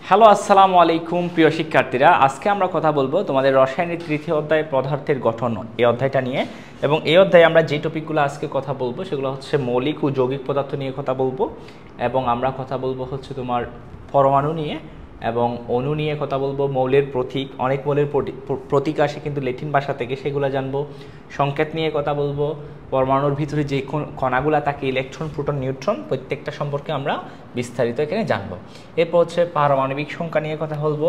Hello, আসসালামু আলাইকুম প্রিয় শিক্ষার্থীরা। আজকে আমরা কথা বলবো তোমাদের রসায়নের তৃতীয় অধ্যায় পদার্থের গঠন এই অধ্যায়টা নিয়ে। এবং এই অধ্যায়ে আমরা যে টপিকগুলো আজকে কথা বলবো সেগুলো হচ্ছে মৌলিক ও যৌগিক পদার্থ নিয়ে কথা বলবো, এবং আমরা কথা বলবো হচ্ছে তোমার পরমাণু নিয়ে এবং অণু নিয়ে কথা বলবো। মৌলের প্রতীক, অনেক মৌলের প্রতীক আসে কিন্তু ল্যাটিন ভাষা থেকে, সেগুলো জানবো। সংকেত নিয়ে কথা বলবো। পরমাণুর ভিতরে যে কণাগুলো থাকে, ইলেকট্রন, প্রোটন, নিউট্রন, প্রত্যেকটা সম্পর্কে আমরা বিস্তারিত এখানে জানবো। এরপর হচ্ছে পারমাণবিক সংখ্যা নিয়ে কথা বলবো,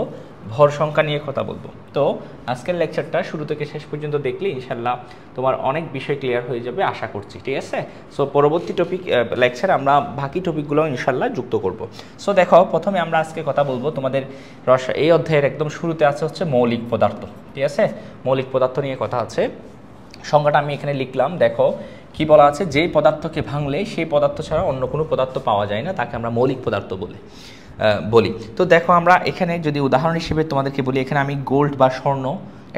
ভর সংখ্যা নিয়ে কথা বলবো। তো আজকের লেকচারটা শুরু থেকে শেষ পর্যন্ত দেখলে ইনশাল্লাহ তোমার অনেক বিষয় ক্লিয়ার হয়ে যাবে আশা করছি, ঠিক আছে? সো পরবর্তী লেকচারে আমরা বাকি টপিকগুলো ইনশাল্লাহ যুক্ত করব। সো দেখো, প্রথমে আমরা আজকে কথা বলবো তোমাদের এই অধ্যায়ের একদম শুরুতে আছে হচ্ছে মৌলিক পদার্থ, ঠিক আছে? মৌলিক পদার্থ নিয়ে কথা আছে। সংজ্ঞাটা আমি এখানে লিখলাম, দেখো কি বলা আছে, যেই পদার্থকে ভাঙলে সেই পদার্থ ছাড়া অন্য কোনো পদার্থ পাওয়া যায় না তাকে আমরা মৌলিক পদার্থ বলি। তো দেখো, আমরা এখানে যদি উদাহরণ হিসেবে তোমাদেরকে বলি, এখানে আমি গোল্ড বা স্বর্ণ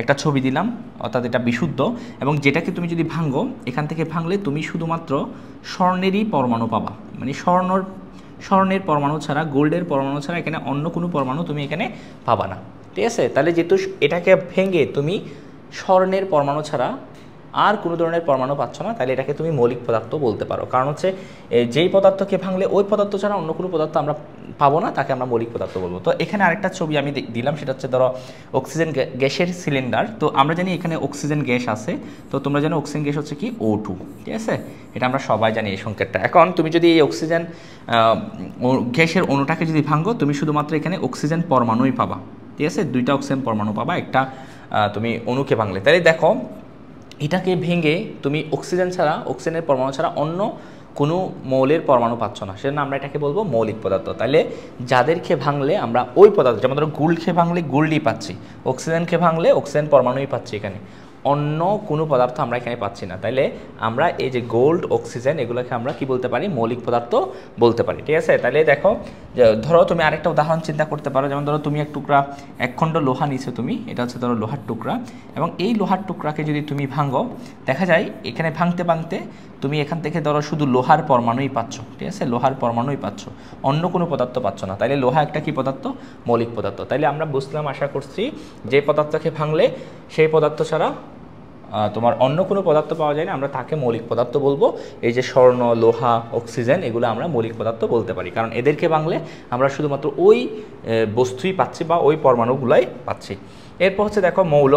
একটা ছবি দিলাম, অর্থাৎ এটা বিশুদ্ধ, এবং যেটাকে তুমি যদি ভাঙো, এখান থেকে ভাঙলে তুমি শুধুমাত্র স্বর্ণেরই পরমাণু পাবা। মানে স্বর্ণের পরমাণু ছাড়া, গোল্ডের পরমাণু ছাড়া এখানে অন্য কোনো পরমাণু তুমি এখানে পাবা না, ঠিক আছে? তাহলে যেহেতু এটাকে ভেঙে তুমি স্বর্ণের পরমাণু ছাড়া আর কোনো ধরনের পরমাণু পাচ্ছ না, তাহলে এটাকে তুমি মৌলিক পদার্থ বলতে পারো। কারণ হচ্ছে যেই পদার্থকে ভাঙলে ওই পদার্থ ছাড়া অন্য কোনো পদার্থ আমরা পাবো না, তাকে আমরা মৌলিক পদার্থ বলবো। তো এখানে আরেকটা ছবি আমি দিলাম, সেটা হচ্ছে ধরো অক্সিজেন গ্যাসের সিলিন্ডার। তো আমরা জানি এখানে অক্সিজেন গ্যাস আছে, তো তোমরা জানো অক্সিজেন গ্যাস হচ্ছে কি O2, ঠিক আছে? এটা আমরা সবাই জানি এই সংকেতটা। এখন তুমি যদি এই অক্সিজেন গ্যাসের অণুটাকে যদি ভাঙো, তুমি শুধুমাত্র এখানে অক্সিজেন পরমাণুই পাবা, ঠিক আছে? দুইটা অক্সিজেন পরমাণু পাবা একটা তুমি অণুকে ভাঙলে। তাহলে দেখো, এটাকে ভেঙে তুমি অক্সিজেন ছাড়া, অক্সিজেনের পরমাণু ছাড়া অন্য কোনো মৌলের পরমাণু পাচ্ছ না, সেজন্য আমরা এটাকে বলবো মৌলিক পদার্থ। তাহলে যাদেরকে ভাঙলে আমরা ওই পদার্থ, যেমন ধরো গোল্ডকে ভাঙলে গোল্ডই পাচ্ছি, অক্সিজেনকে ভাঙলে অক্সিজেন পরমাণুই পাচ্ছি, এখানে অন্য কোনো পদার্থ আমরা এখানে পাচ্ছি না। তাইলে আমরা এই যে গোল্ড, অক্সিজেন, এগুলোকে আমরা কি বলতে পারি? মৌলিক পদার্থ বলতে পারি, ঠিক আছে? তাহলে দেখো, ধরো তুমি আরেকটা উদাহরণ চিন্তা করতে পারো, যেমন ধরো তুমি এক খণ্ড লোহা নিছো তুমি, এটা হচ্ছে ধরো লোহার টুকরা, এবং এই লোহার টুকরাকে যদি তুমি ভাঙো, দেখা যায় এখানে ভাঙতে ভাঙতে তুমি এখান থেকে ধরো শুধু লোহার পরমাণুই পাচ্ছ, ঠিক আছে? লোহার পরমাণুই পাচ্ছ, অন্য কোনো পদার্থ পাচ্ছ না। তাইলে লোহা একটা কি পদার্থ? মৌলিক পদার্থ। তাইলে আমরা বুঝলাম, আশা করছি, যে পদার্থকে ভাঙলে সেই পদার্থ ছাড়া তোমার অন্য কোনো পদার্থ পাওয়া যায় না, আমরা তাকে মৌলিক পদার্থ বলবো। এই যে স্বর্ণ, লোহা, অক্সিজেন, এগুলো আমরা মৌলিক পদার্থ বলতে পারি, কারণ এদেরকে ভাঙলে আমরা শুধুমাত্র ওই বস্তুই পাচ্ছি বা ওই পরমাণুগুলাই পাচ্ছি। এরপর হচ্ছে দেখো মৌল।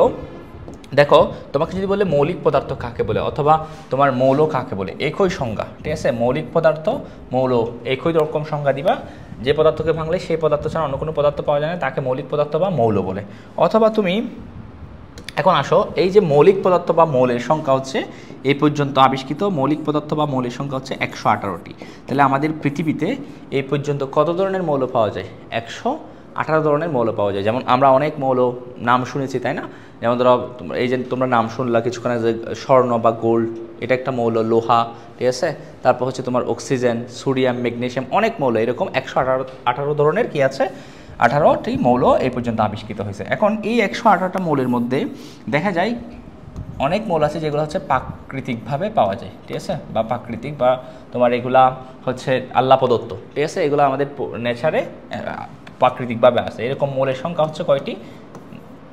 দেখো, তোমাকে যদি বলে মৌলিক পদার্থ কাকে বলে অথবা তোমার মৌল কাকে বলে, একই সংজ্ঞা, ঠিক আছে? মৌলিক পদার্থ, মৌল, একই রকম সংজ্ঞা দিবা। যে পদার্থকে ভাঙলে সেই পদার্থ ছাড়া অন্য কোনো পদার্থ পাওয়া যায় না, তাকে মৌলিক পদার্থ বা মৌল বলে। অথবা তুমি এখন আসো, এই যে মৌলিক পদার্থ বা মৌলের সংখ্যা হচ্ছে এই পর্যন্ত আবিষ্কৃত মৌলিক পদার্থ বা মৌলের সংখ্যা হচ্ছে 118টি। তাহলে আমাদের পৃথিবীতে এই পর্যন্ত কত ধরনের মৌল পাওয়া যায়? 118 ধরনের মৌল পাওয়া যায়। যেমন আমরা অনেক মৌল নাম শুনেছি, তাই না? যেমন ধরো এই যে তোমরা নাম শুনলা কিছুক্ষণ আগে, স্বর্ণ বা গোল্ড, এটা একটা মৌল, লোহা, ঠিক আছে? তারপর হচ্ছে তোমার অক্সিজেন, সোডিয়াম, ম্যাগনেসিয়াম, অনেক মৌল, এরকম 118 ধরনের কি আছে? 18টি মৌল এই পর্যন্ত আবিষ্কৃত হয়েছে। এখন এই 118টা মৌলের মধ্যে দেখা যায় অনেক মৌল আছে যেগুলো হচ্ছে প্রাকৃতিকভাবে পাওয়া যায়, ঠিক আছে? বা প্রাকৃতিক বা তোমার এগুলা হচ্ছে আল্লাহ প্রদত্ত, ঠিক আছে? এগুলো আমাদের নেচারে প্রাকৃতিকভাবে আছে। এরকম মৌলের সংখ্যা হচ্ছে কয়টি?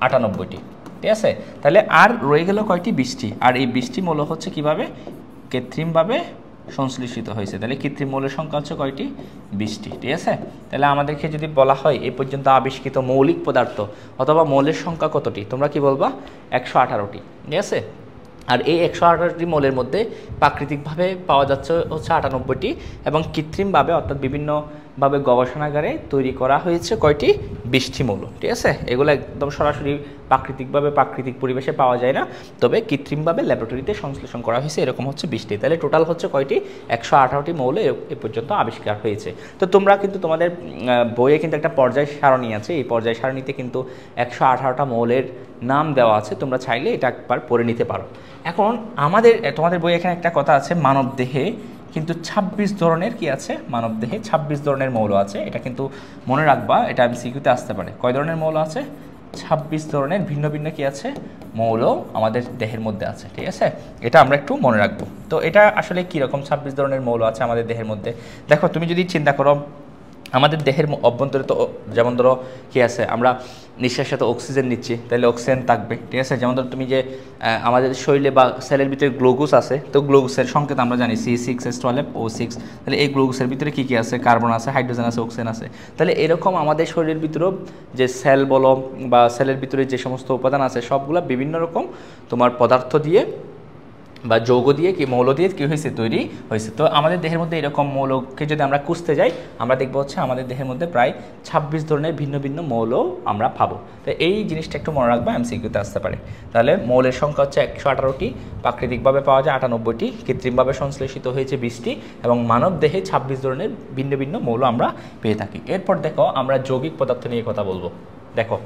98টি, ঠিক আছে? তাহলে আর রয়ে গেল কয়টি? 20টি। আর এই 20টি মৌল হচ্ছে কিভাবে? কৃত্রিমভাবে সংশ্লেষিত হয়েছে। তাহলে কৃত্রিম মৌলের সংখ্যা হচ্ছে কয়টি? 20টি, ঠিক আছে? তাহলে আমাদেরকে যদি বলা হয় এই পর্যন্ত আবিষ্কৃত মৌলিক পদার্থ অথবা মৌলের সংখ্যা কতটি, তোমরা কি বলবা? 118টি, ঠিক আছে? আর এই 118টি মৌলের মধ্যে প্রাকৃতিকভাবে পাওয়া যাচ্ছে হচ্ছে 98টি, এবং কৃত্রিমভাবে অর্থাৎ বিভিন্নভাবে গবেষণাগারে তৈরি করা হয়েছে কয়টি? 20টি মৌল, ঠিক আছে? এগুলো একদম সরাসরি প্রাকৃতিকভাবে প্রাকৃতিক পরিবেশে পাওয়া যায় না, তবে কৃত্রিমভাবে ল্যাবরেটরিতে সংশ্লেষণ করা হয়েছে, এরকম হচ্ছে 20টি। তাহলে টোটাল হচ্ছে কয়টি? 118টি মৌল এ পর্যন্ত আবিষ্কার হয়েছে। তো তোমরা কিন্তু তোমাদের বইয়ে কিন্তু একটা পর্যায় সারণী আছে, এই পর্যায় সারণীতে কিন্তু 118টা মৌলের নাম দেওয়া আছে, তোমরা চাইলে এটা একবার পড়ে নিতে পারো। এখন তোমাদের বইয়ে এখানে একটা কথা আছে, মানব দেহে কিন্তু 26 ধরনের কি আছে? মানব দেহে 26 ধরনের মৌল আছে। এটা কিন্তু মনে রাখবা, এটা এমসিকিউতে আসতে পারে। কয় ধরনের মৌল আছে? 26 ধরনের ভিন্ন ভিন্ন কি আছে? মৌল আমাদের দেহের মধ্যে আছে, ঠিক আছে? এটা আমরা একটু মনে রাখবো। তো এটা আসলে কীরকম 26 ধরনের মৌল আছে আমাদের দেহের মধ্যে? দেখো, তুমি যদি চিন্তা করো আমাদের দেহের অভ্যন্তরে তো যেমন ধরো কী আছে, আমরা নিঃশ্বাসের সাথে অক্সিজেন নিচ্ছি, তাহলে অক্সিজেন থাকবে, ঠিক আছে। যেমন ধরো তুমি যে আমাদের শরীরে বা সেলের ভিতরে গ্লুকোজ আছে, তো গ্লুকোজের সংকেত আমরা জানি C6H12O6, তাহলে এই গ্লুকোজের ভিতরে কী কী আছে, কার্বন আছে, হাইড্রোজেন আছে, অক্সিজেন আছে। তাহলে এরকম আমাদের শরীরের ভিতরেও যে সেল বলো বা সেলের ভিতরে যে সমস্ত উপাদান আছে সবগুলো বিভিন্ন রকম তোমার পদার্থ দিয়ে বা যৌগ দিয়ে কি মৌল দিয়ে কী হয়েছে, তৈরি হয়েছে। তো আমাদের দেহের মধ্যে এরকম মৌলকে যদি আমরা খুঁজতে যাই, আমরা দেখবো হচ্ছে আমাদের দেহের মধ্যে প্রায় 26 ধরনের ভিন্ন ভিন্ন মৌল আমরা পাবো। তো এই জিনিসটা একটু মনে রাখবো, এমসিকিউতে আসতে পারে। তাহলে মৌলের সংখ্যা হচ্ছে 118টি, প্রাকৃতিকভাবে পাওয়া যায় 98টি, কৃত্রিমভাবে সংশ্লেষিত হয়েছে 20টি, এবং মানব দেহে 26 ধরনের ভিন্ন ভিন্ন মৌল আমরা পেয়ে থাকি। এরপর দেখো আমরা যৌগিক পদার্থ নিয়ে কথা বলবো। দেখো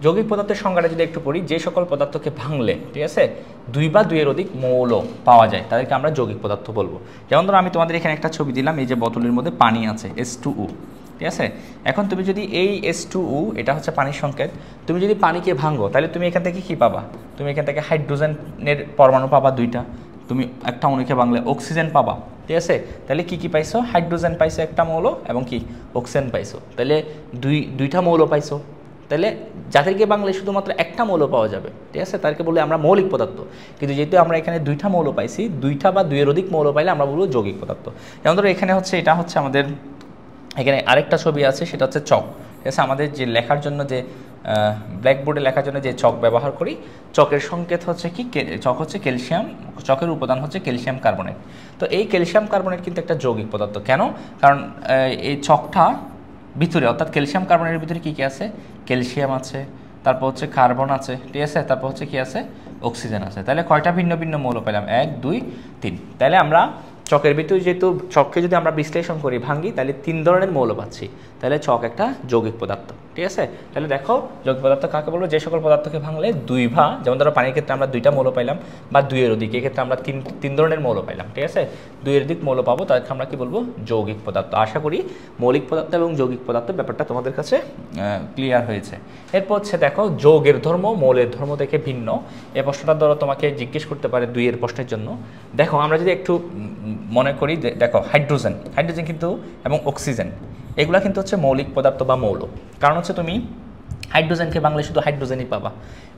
যৌগিক পদার্থের সংজ্ঞাটা যদি একটু পড়ি, যে সকল পদার্থকে ভাঙলে, ঠিক আছে, 2 বা 2 এর অধিক মৌল পাওয়া যায় তাদেরকে আমরা যৌগিক পদার্থ বলবো। যেমন ধরো আমি তোমাদের এখানে একটা ছবি দিলাম, এই যে বোতলের মধ্যে পানি আছে H2O, ঠিক আছে। এখন তুমি যদি এই H2O, এটা হচ্ছে পানির সংকেত, তুমি যদি পানিকে ভাঙো তাহলে তুমি এখান থেকে কি পাবা, তুমি এখান থেকে হাইড্রোজেনের পরমাণু পাবা 2টা, তুমি একটা অণুকে ভাঙলে অক্সিজেন পাবা, ঠিক আছে। তাহলে কি কি পাইছো, হাইড্রোজেন পাইছো একটা মৌল, এবং কি অক্সিজেন পাইছো, তাহলে দুইটা মৌল পাইছো। তাহলে যাদেরকে বাংলায় শুধুমাত্র একটা মৌল পাওয়া যাবে, ঠিক আছে, তাদেরকে বলে আমরা মৌলিক পদার্থ। কিন্তু যেহেতু আমরা এখানে 2টা মৌল পাইছি, 2টা বা 2 এর অধিক মৌল পাইলে আমরা বলবো যৌগিক পদার্থ। যেমন ধরো এখানে হচ্ছে, এটা হচ্ছে আমাদের এখানে আরেকটা ছবি আছে, সেটা হচ্ছে চক, ঠিক আছে। আমাদের যে লেখার জন্য যে ব্ল্যাকবোর্ডে লেখার জন্য যে চক ব্যবহার করি, চকের সংকেত হচ্ছে কি, চক হচ্ছে ক্যালসিয়াম, চকের উপাদান হচ্ছে ক্যালসিয়াম কার্বনেট। তো এই ক্যালসিয়াম কার্বনেট কিন্তু একটা যৌগিক পদার্থ। কেন? কারণ এই চকটা ভিতরে, অর্থাৎ ক্যালসিয়াম কার্বনের ভিতরে কী কী আছে, ক্যালসিয়াম আছে, তারপর হচ্ছে কার্বন আছে, ঠিক আছে, তারপর হচ্ছে কি আছে, অক্সিজেন আছে। তাহলে কয়টা ভিন্ন ভিন্ন মৌল পেলাম, 1 2 3। তাহলে আমরা চকের ভিতরে, যেহেতু চককে যদি আমরা বিশ্লেষণ করি, ভাঙি, তাহলে 3 ধরনের মৌল পাচ্ছি। তাহলে চক একটা যৌগিক পদার্থ, ঠিক আছে। তাহলে দেখো যৌগিক পদার্থ কাকে বলবো, যে সকল পদার্থকে ভাঙলে 2 বা, যেমন ধরো পানির ক্ষেত্রে আমরা 2টা মৌল পাইলাম, বা 2 এর অধিক, এক্ষেত্রে আমরা তিন ধরনের মৌল পাইলাম, ঠিক আছে, 2 এর অধিক মৌল পাবো, তাদেরকে আমরা কি বলবো, যৌগিক পদার্থ। আশা করি মৌলিক পদার্থ এবং যৌগিক পদার্থের ব্যাপারটা তোমাদের কাছে ক্লিয়ার হয়েছে। এরপর হচ্ছে দেখো যৌগের ধর্ম মৌলের ধর্ম থেকে ভিন্ন। এই প্রশ্নটা ধরো তোমাকে জিজ্ঞেস করতে পারে 2 এর প্রশ্নের জন্য। দেখো আমরা যদি একটু মনে করি, দেখো হাইড্রোজেন কিন্তু এবং অক্সিজেন, এগুলা কিন্তু হচ্ছে মৌলিক পদার্থ বা মৌল। কারণ হচ্ছে তুমি হাইড্রোজেনকে বাংলে শুধু হাইড্রোজেনই পাবা,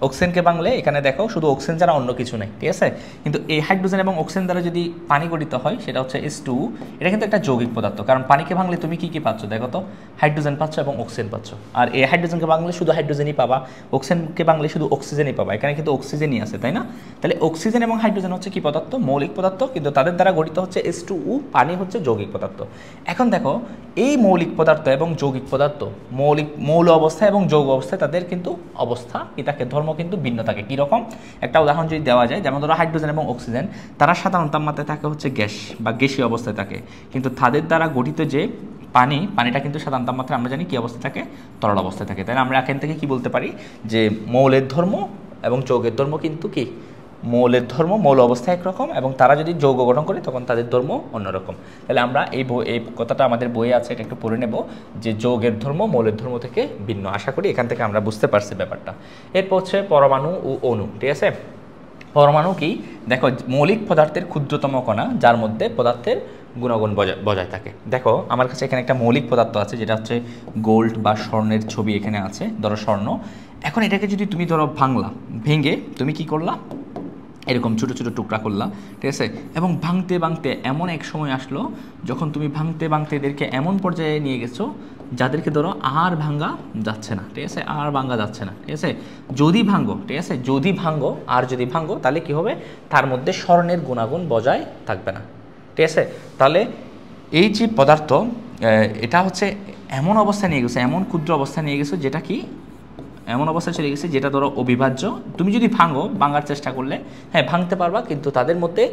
অক্সিজেনকে বাংলে এখানে দেখো শুধু অক্সিজেন ছাড়া অন্য কিছু নেই, ঠিক আছে। কিন্তু এই হাইড্রোজেন এবং অক্সিজেন দ্বারা যদি পানি গঠিত হয়, সেটা হচ্ছে H2, এটা কিন্তু একটা যৌগিক পদার্থ। কারণ পানিকে ভাঙলে তুমি কি কি পাচ্ছ, দেখো তো, হাইড্রোজেন পাচ্ছ এবং অক্সিজেন পাচ্ছ। আর এই হাইড্রোজেনকে বাংলে শুধু হাইড্রোজেনই পাবা, অক্সিজেনকে বাংলে শুধু অক্সিজেনই পাবা, এখানে কিন্তু অক্সিজেনই আছে, তাই না? তাহলে অক্সিজেন এবং হাইড্রোজেন হচ্ছে কি পদার্থ, মৌলিক পদার্থ, কিন্তু তাদের দ্বারা গঠিত হচ্ছে H2O, পানি হচ্ছে যৌগিক পদার্থ। এখন দেখো এই মৌলিক পদার্থ এবং যৌগিক পদার্থ, মৌল অবস্থায় এবং যৌগ অবস্থায় তাদের কিন্তু অবস্থা কি থাকে, ধর্ম কিন্তু ভিন্ন থাকে। কীরকম, একটা উদাহরণ যদি দেওয়া যায়, যেমন ধরো হাইড্রোজেন এবং অক্সিজেন, তারা সাধারণ তাপমাত্রায় থাকে হচ্ছে গ্যাস বা গ্যাসীয় অবস্থায় থাকে, কিন্তু তাদের দ্বারা গঠিত যে পানিটা কিন্তু সাধারণ তাপমাত্রায় আমরা জানি কী অবস্থায় থাকে, তরল অবস্থায় থাকে। তাই আমরা এখান থেকে কি বলতে পারি, যে মৌলের ধর্ম এবং যৌগের ধর্ম কিন্তু কি, মৌলের ধর্ম মৌল অবস্থায় একরকম, এবং তারা যদি যৌগ গঠন করে তখন তাদের ধর্ম অন্যরকম। তাহলে আমরা এই কথাটা আমাদের বইয়ে আছে, এটা একটু পড়ে নেব, যে যৌগের ধর্ম মৌলের ধর্ম থেকে ভিন্ন। আশা করি এখান থেকে আমরা বুঝতে পারছি ব্যাপারটা। এরপর হচ্ছে পরমাণু ও অণু, ঠিক আছে। পরমাণু কি, দেখো মৌলিক পদার্থের ক্ষুদ্রতম কণা, যার মধ্যে পদার্থের গুণাগুণ বজায় থাকে। দেখো আমার কাছে এখানে একটা মৌলিক পদার্থ আছে, যেটা হচ্ছে গোল্ড বা স্বর্ণের ছবি এখানে আছে, ধরো স্বর্ণ। এখন এটাকে যদি তুমি ধরো ভেঙে তুমি কি করলা, এরকম ছোটো ছোটো টুকরা করলা, ঠিক আছে। এবং ভাঙতে ভাঙতে এমন এক সময় আসলো, যখন তুমি ভাঙতে ভাঙতে এদেরকে এমন পর্যায়ে নিয়ে গেছো যাদেরকে ধরো আর ভাঙা যাচ্ছে না, ঠিক আছে, আর ভাঙা যাচ্ছে না, ঠিক আছে। যদি ভাঙো, ঠিক আছে, যদি ভাঙো তাহলে কি হবে, তার মধ্যে স্বর্ণের গুণাগুণ বজায় থাকবে না, ঠিক আছে। তাহলে এই যে পদার্থ, এটা হচ্ছে এমন অবস্থায় নিয়ে গেছো, এমন ক্ষুদ্র অবস্থায় নিয়ে গেছো, যেটা কি এমন অবস্থায় চলে গেছে যেটা ধরো অবিভাজ্য। তুমি যদি ভাঙার চেষ্টা করলে হ্যাঁ ভাঙতে পারবা, কিন্তু তাদের মধ্যে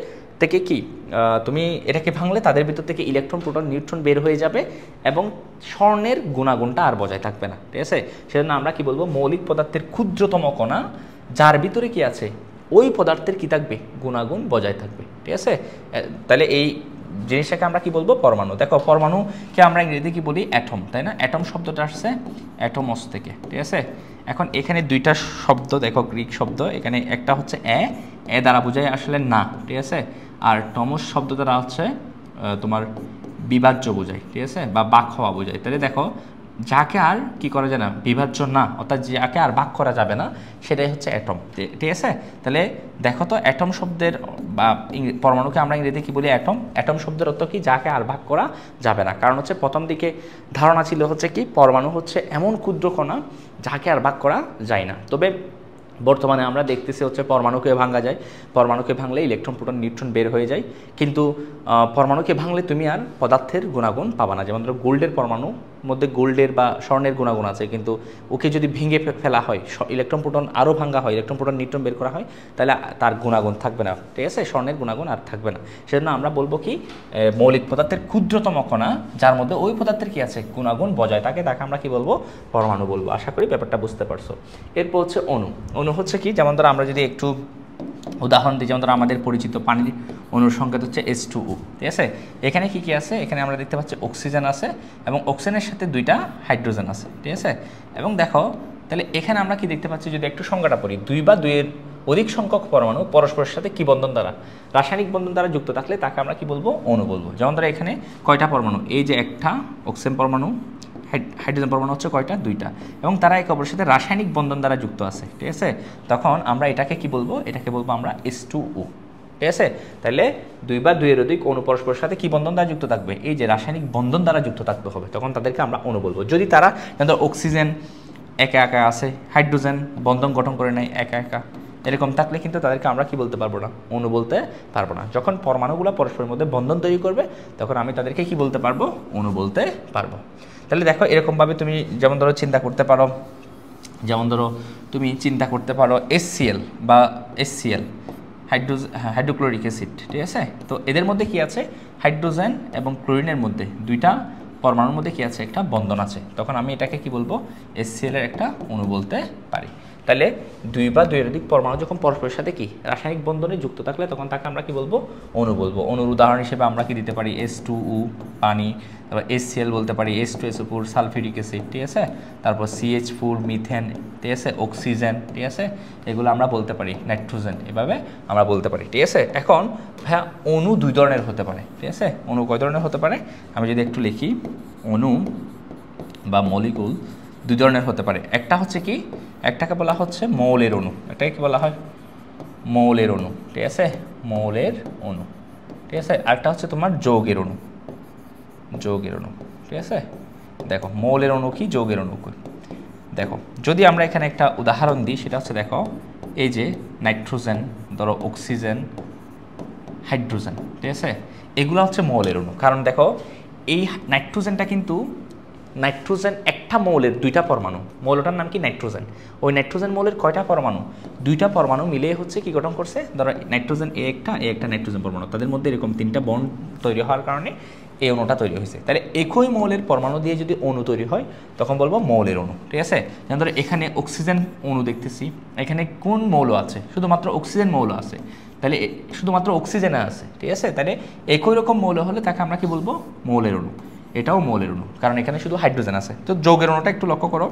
থেকে কি তুমি এটাকে ভাঙলে তাদের ভিতর থেকে ইলেকট্রন, প্রোটন, নিউট্রন বের হয়ে যাবে, এবং স্বর্ণের গুণাগুণটা আর বজায় থাকবে না, ঠিক আছে। সেজন্য আমরা কি বলবো, মৌলিক পদার্থের ক্ষুদ্রতম কণা, যার ভিতরে কি আছে, ওই পদার্থের কি থাকবে, গুণাগুণ বজায় থাকবে, ঠিক আছে। তাহলে এই জিনিসটাকে আমরা কি বলবো, পরমাণু। দেখো পরমাণুকে আমরা ইংরেজিতে কি বলি, অ্যাটম, তাই না। অ্যাটম শব্দটা আসছে অ্যাটমস থেকে, ঠিক আছে। এখন এখানে 2টা শব্দ দেখো, গ্রিক শব্দ, এখানে একটা হচ্ছে দ্বারা বোঝায় আসলে না, ঠিক আছে। আর টমস শব্দ দ্বারা হচ্ছে তোমার বিভাজ্য বোঝায়, ঠিক আছে, বা ভাগ হওয়া বোঝায়। তাহলে দেখো যাকে আর কি করা যায় না, বিভাজ্য না, অর্থাৎ যাকে আর ভাগ করা যাবে না, সেটাই হচ্ছে অ্যাটম, ঠিক আছে। তাহলে দেখো তো অ্যাটম শব্দের বা পরমাণুকে আমরা ইংরেজিতে কি বলি, অ্যাটম। অ্যাটম শব্দের অর্থ কি, যাকে আর ভাগ করা যাবে না। কারণ হচ্ছে প্রথম দিকে ধারণা ছিল হচ্ছে কি, পরমাণু হচ্ছে এমন ক্ষুদ্র কণা যাকে আর ভাগ করা যায় না। তবে বর্তমানে আমরা দেখতেছি হচ্ছে পরমাণুকে ভাঙা যায়, পরমাণুকে ভাঙলে ইলেকট্রন প্রোটন নিউট্রন বের হয়ে যায়, কিন্তু পরমাণুকে ভাঙলে তুমি আর পদার্থের গুণাগুণ পাবা না। যেমন ধরো গোল্ডের পরমাণু মধ্যে গোল্ডের বা স্বর্ণের গুণাগুণ আছে, কিন্তু ওকে যদি ভেঙে ফেলা হয়, ইলেকট্রন প্রোটন আরও ভাঙা হয়, ইলেকট্রন প্রোটন নিউট্রন বের করা হয়, তাহলে তার গুণাগুণ থাকবে না, ঠিক আছে, স্বর্ণের গুণাগুণ আর থাকবে না। সেজন্য আমরা বলবো কি, মৌলিক পদার্থের ক্ষুদ্রতম কণা যার মধ্যে ওই পদার্থের কি আছে, গুণাগুণ বজায় থাকে, তাকে আমরা কি বলবো, পরমাণু বলবো। আশা করি ব্যাপারটা বুঝতে পারছো। এরপর হচ্ছে অণু। অণু হচ্ছে কি, যেমন ধরো আমরা যদি একটু উদাহরণ দিই, যেমন ধরো আমাদের পরিচিত পানির অণুর সংকেত হচ্ছে H2O, ঠিক আছে। এখানে কি কি আছে, এখানে আমরা দেখতে পাচ্ছি অক্সিজেন আছে এবং অক্সিজেনের সাথে 2টা হাইড্রোজেন আছে, ঠিক আছে। এবং দেখো তাহলে এখানে আমরা কি দেখতে পাচ্ছি, যদি একটু সংজ্ঞাটা পড়ি, 2 বা 2 এর অধিক সংখ্যক পরমাণু পরস্পরের সাথে কি বন্ধন দ্বারা, রাসায়নিক বন্ধন দ্বারা যুক্ত থাকলে তাকে আমরা কি বলবো, অণু বলবো। যেমন ধরো এখানে কয়টা পরমাণু, এই যে একটা অক্সিজেন পরমাণু, হাইড্রোজেন পরমাণু হচ্ছে কয়টা, 2টা, এবং তারা একে অপরের সাথে রাসায়নিক বন্ধন দ্বারা যুক্ত আছে, ঠিক আছে। তখন আমরা এটাকে কি বলবো, এটাকে বলবো আমরা H2O, ঠিক আছে। তাহলে 2 বা 2 এর অধিক অণু পরস্পরের সাথে কি বন্ধন দ্বারা যুক্ত থাকবে, এই যে রাসায়নিক বন্ধন দ্বারা যুক্ত থাকতে হবে, তখন তাদেরকে আমরা অণু বলবো। যদি তারা, যেমন অক্সিজেন একা একা আছে, হাইড্রোজেন বন্ধন গঠন করে নেয় একা একা, এরকম থাকলে কিন্তু তাদেরকে আমরা কি বলতে পারবো না, অণু বলতে পারবো না। যখন পরমাণুগুলো পরস্পরের মধ্যে বন্ধন তৈরি করবে, তখন আমি তাদেরকে কি বলতে পারবো, অণু বলতে পারবো। তাহলে দেখো এরকমভাবে তুমি যেমন ধরো চিন্তা করতে পারো, যেমন ধরো তুমি চিন্তা করতে পারো HCl বা HCl, হাইড্রোক্লোরিক অ্যাসিড, ঠিক আছে। তো এদের মধ্যে কি আছে, হাইড্রোজেন এবং ক্লোরিনের মধ্যে 2টা পরমাণুর মধ্যে কি আছে, একটা বন্ধন আছে, তখন আমি এটাকে কি বলবো, HCl এর একটা অণু বলতে পারি। তাহলে 2 বা 2 এর অধিক পরমাণু যখন পরস্পরের সাথে কি রাসায়নিক বন্ধনে যুক্ত থাকলে, তখন তাকে আমরা কি বলবো, অণু বলবো। অণুর উদাহরণ হিসেবে আমরা কি দিতে পারি, H2O পানি, তারপর HCl বলতে পারি H2SO4 সালফিউরিক অ্যাসিড, ঠিক আছে, তারপর CH4 মিথেন, ঠিক আছে, অক্সিজেন, ঠিক আছে, এগুলো আমরা বলতে পারি নাইট্রোজেন, এভাবে আমরা বলতে পারি, ঠিক আছে। এখন ভাইয়া অণু 2 ধরনের হতে পারে, ঠিক আছে। অণু কয় ধরনের হতে পারে, আমি যদি একটু লিখি, অণু বা মলিকুল 2 ধরনের হতে পারে। একটা হচ্ছে কি, একটাকে বলা হচ্ছে মৌলের অণু, এটাকে কি বলা হয়, মৌলের অণু, ঠিক আছে, মৌলের অণু, ঠিক আছে। আরেকটা হচ্ছে তোমার যৌগের অণু, যৌগের অণু, ঠিক আছে। দেখো মৌলের অণু কি, যৌগের অণু কি, দেখো যদি আমরা এখানে একটা উদাহরণ দিই, সেটা হচ্ছে দেখো এই যে নাইট্রোজেন, ধরো অক্সিজেন, হাইড্রোজেন, ঠিক আছে, এগুলো হচ্ছে মৌলের অণু। কারণ দেখো এই নাইট্রোজেনটা কিন্তু, নাইট্রোজেন একটা মৌলের 2টা পরমাণু, মৌলটার নাম কি নাইট্রোজেন, ওই নাইট্রোজেন মৌলের কয়টা পরমাণু, 2টা পরমাণু মিলে হচ্ছে কি গঠন করছে, ধরো নাইট্রোজেন এ একটা নাইট্রোজেন পরমাণু, তাদের মধ্যে এরকম 3টা বন্ড তৈরি হওয়ার কারণে এই অণুটা তৈরি হয়েছে। তাহলে একই মৌলের পরমাণু দিয়ে যদি অণু তৈরি হয়, তখন বলবো মৌলের অণু, ঠিক আছে। যেমন ধরো এখানে অক্সিজেন অণু দেখতেছি, এখানে কোন মৌল আছে, শুধুমাত্র অক্সিজেন মৌল আছে, তাহলে শুধুমাত্র অক্সিজেনে আছে, ঠিক আছে। তাহলে একই রকম মৌল হলে তাকে আমরা কি বলবো, মৌলের অণু, এটাও মৌলের অণু, কারণ এখানে শুধু হাইড্রোজেন আছে। তো যৌগের অণুটা একটু লক্ষ্য করো,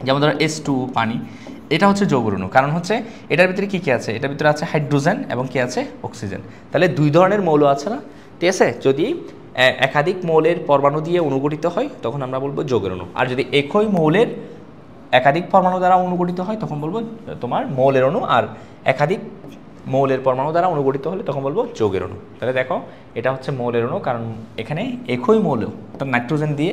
যেমন ধরো H2 পানি, এটা হচ্ছে যৌগের অণু, কারণ হচ্ছে এটার ভিতরে কি কি আছে, এটার ভিতরে আছে হাইড্রোজেন এবং কি আছে, অক্সিজেন। তাহলে 2 ধরনের মৌল আছে না, ঠিক আছে। যদি একাধিক মৌলের পরমাণু দিয়ে অনুগঠিত হয়, তখন আমরা বলবো যৌগের অণু। আর যদি একই মৌলের একাধিক পরমাণু দ্বারা অনুগঠিত হয়, তখন বলবো তোমার মৌলের অণু। আর একাধিক মৌলের পরমাণু দ্বারা অনুগঠিত হলে তখন বলবো যৌগের অণু। তাহলে দেখো এটা হচ্ছে মৌলের অণু, কারণ এখানে একই মৌল অর্থাৎ নাইট্রোজেন দিয়ে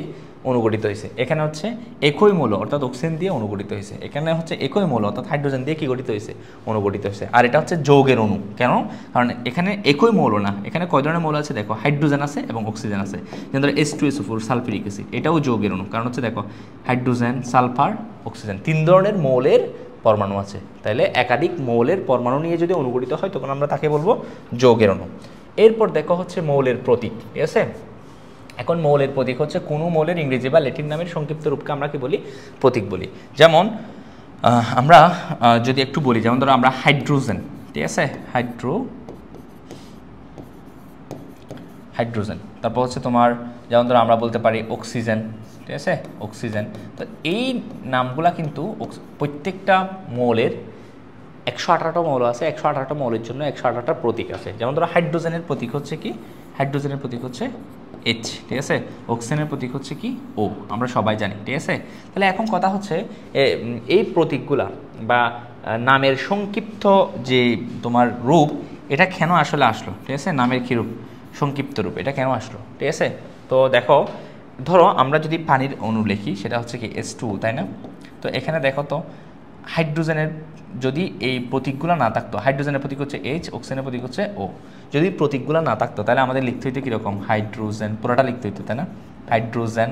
অনুগঠিত হয়েছে, এখানে হচ্ছে একই মৌল অর্থাৎ অক্সিজেন দিয়ে অনুগঠিত হয়েছে, এখানে হচ্ছে একই মৌল অর্থাৎ হাইড্রোজেন দিয়ে কি গঠিত হয়েছে, অনুগঠিত হয়েছে। আর এটা হচ্ছে যৌগের অণু, কেন, কারণ এখানে একই মৌল না, এখানে কয় ধরনের মৌল আছে, দেখো হাইড্রোজেন আছে এবং অক্সিজেন আছে। যেমন ধরো H2SO4 সালফিউরিক অ্যাসিড, এটাও যৌগের অণু, কারণ হচ্ছে দেখো হাইড্রোজেন, সালফার, অক্সিজেন, 3 ধরনের মৌলের পরমাণু আছে। তাহলে একাধিক মৌলের পরমাণু নিয়ে যদি অনুগঠিত হয়, তখন আমরা তাকে বলবো যৌগের অণু। এরপর দেখো হচ্ছে মৌলের প্রতীক, ঠিক আছে। এখন মৌলের প্রতীক হচ্ছে কোনো মৌলের ইংরেজি বা ল্যাটিন নামের সংক্ষিপ্ত রূপকে আমরা কি বলি, প্রতীক বলি। যেমন আমরা যদি একটু বলি, যেমন ধরো আমরা হাইড্রোজেন, ঠিক আছে, হাইড্রোজেন, তারপর হচ্ছে তোমার যেমন ধরো আমরা বলতে পারি অক্সিজেন, ঠিক আছে, অক্সিজেন। তো এই নামগুলা কিন্তু প্রত্যেকটা মৌলের 118টা মৌল আছে, 118টা মৌলের জন্য 118টা প্রতীক আছে। যেমন ধরো হাইড্রোজেনের প্রতীক হচ্ছে কি, হাইড্রোজেনের প্রতীক হচ্ছে এইচ, ঠিক আছে। অক্সিজেনের প্রতীক হচ্ছে কি ও, আমরা সবাই জানি, ঠিক আছে। তাহলে এখন কথা হচ্ছে এই প্রতীকগুলা বা নামের সংক্ষিপ্ত যে তোমার রূপ, এটা কেন আসলে আসলো, ঠিক আছে। নামের কী রূপ, সংক্ষিপ্ত রূপ, এটা কেন আসলো, ঠিক আছে। তো দেখো, ধরো আমরা যদি পানির অণু লিখি, সেটা হচ্ছে কি H2O, তাই না। তো এখানে দেখো তো, হাইড্রোজেনের যদি এই প্রতীকগুলো না থাকতো, হাইড্রোজেনের প্রতীক হচ্ছে H, অক্সিজেনের প্রতীক হচ্ছে O, যদি প্রতীকগুলো না থাকতো তাহলে আমাদের লিখতে হইতো কীরকম, হাইড্রোজেন, পুরোটা লিখতে হইতো, তাই না। হাইড্রোজেন,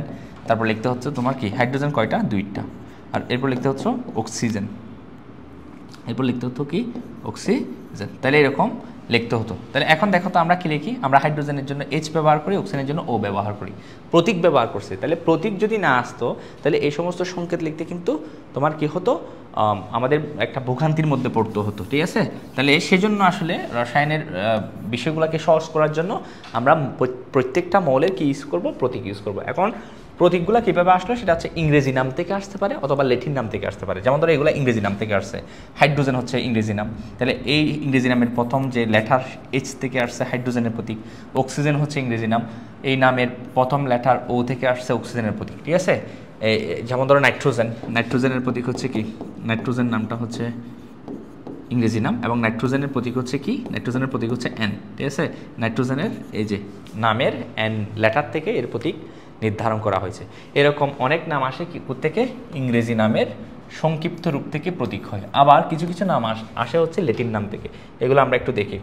তারপর লিখতে হচ্ছে তোমার কি, হাইড্রোজেন কয়টা, 2টা, আর এরপর লিখতে হচ্ছে অক্সিজেন, এরপর লিখতে হতো কি অক্সিজেন, তাহলে এরকম লিখতে হতো। তাহলে এখন দেখো তো আমরা কি লিখি, আমরা হাইড্রোজেনের জন্য H ব্যবহার করি, অক্সিজেনের জন্য O ব্যবহার করি, প্রতীক ব্যবহার করছি। তাহলে প্রতীক যদি না আসতো তাহলে এই সমস্ত সংকেত লিখতে কিন্তু তোমার কি হতো, আমাদের একটা ভোগান্তির মধ্যে পড়তে হতো, ঠিক আছে। তাহলে সেজন্য আসলে রসায়নের বিষয়গুলোকে সহজ করার জন্য আমরা প্রত্যেকটা মৌলের কি ইউজ করব, প্রতীক ইউজ করব। এখন প্রতীকগুলো কীভাবে আসলো, সেটা হচ্ছে ইংরেজি নাম থেকে আসতে পারে অথবা ল্যাটিন নাম থেকে আসতে পারে। যেমন ধরো এগুলো ইংরেজি নাম থেকে আসছে, হাইড্রোজেন হচ্ছে ইংরেজি নাম, তাহলে এই ইংরেজি নামের প্রথম যে লেটার H থেকে আসছে হাইড্রোজেনের প্রতীক। অক্সিজেন হচ্ছে ইংরেজি নাম, এই নামের প্রথম লেটার O থেকে আসছে অক্সিজেনের প্রতীক, ঠিক আছে। যেমন ধরো নাইট্রোজেন, নাইট্রোজেনের প্রতীক হচ্ছে কি, নাইট্রোজেন নামটা হচ্ছে ইংরেজি নাম, এবং নাইট্রোজেনের প্রতীক হচ্ছে কি, নাইট্রোজেনের প্রতীক হচ্ছে N, ঠিক আছে। নাইট্রোজেনের এই যে নামের N লেটার থেকে এর প্রতীক নির্ধারণ করা হয়েছে। এরকম অনেক নাম আসে কি থেকে, ইংরেজি নামের সংক্ষিপ্ত রূপ থেকে প্রতীক হয়। আবার কিছু কিছু নাম আসে হচ্ছে ল্যাটিন নাম থেকে, এগুলো আমরা একটু দেখি।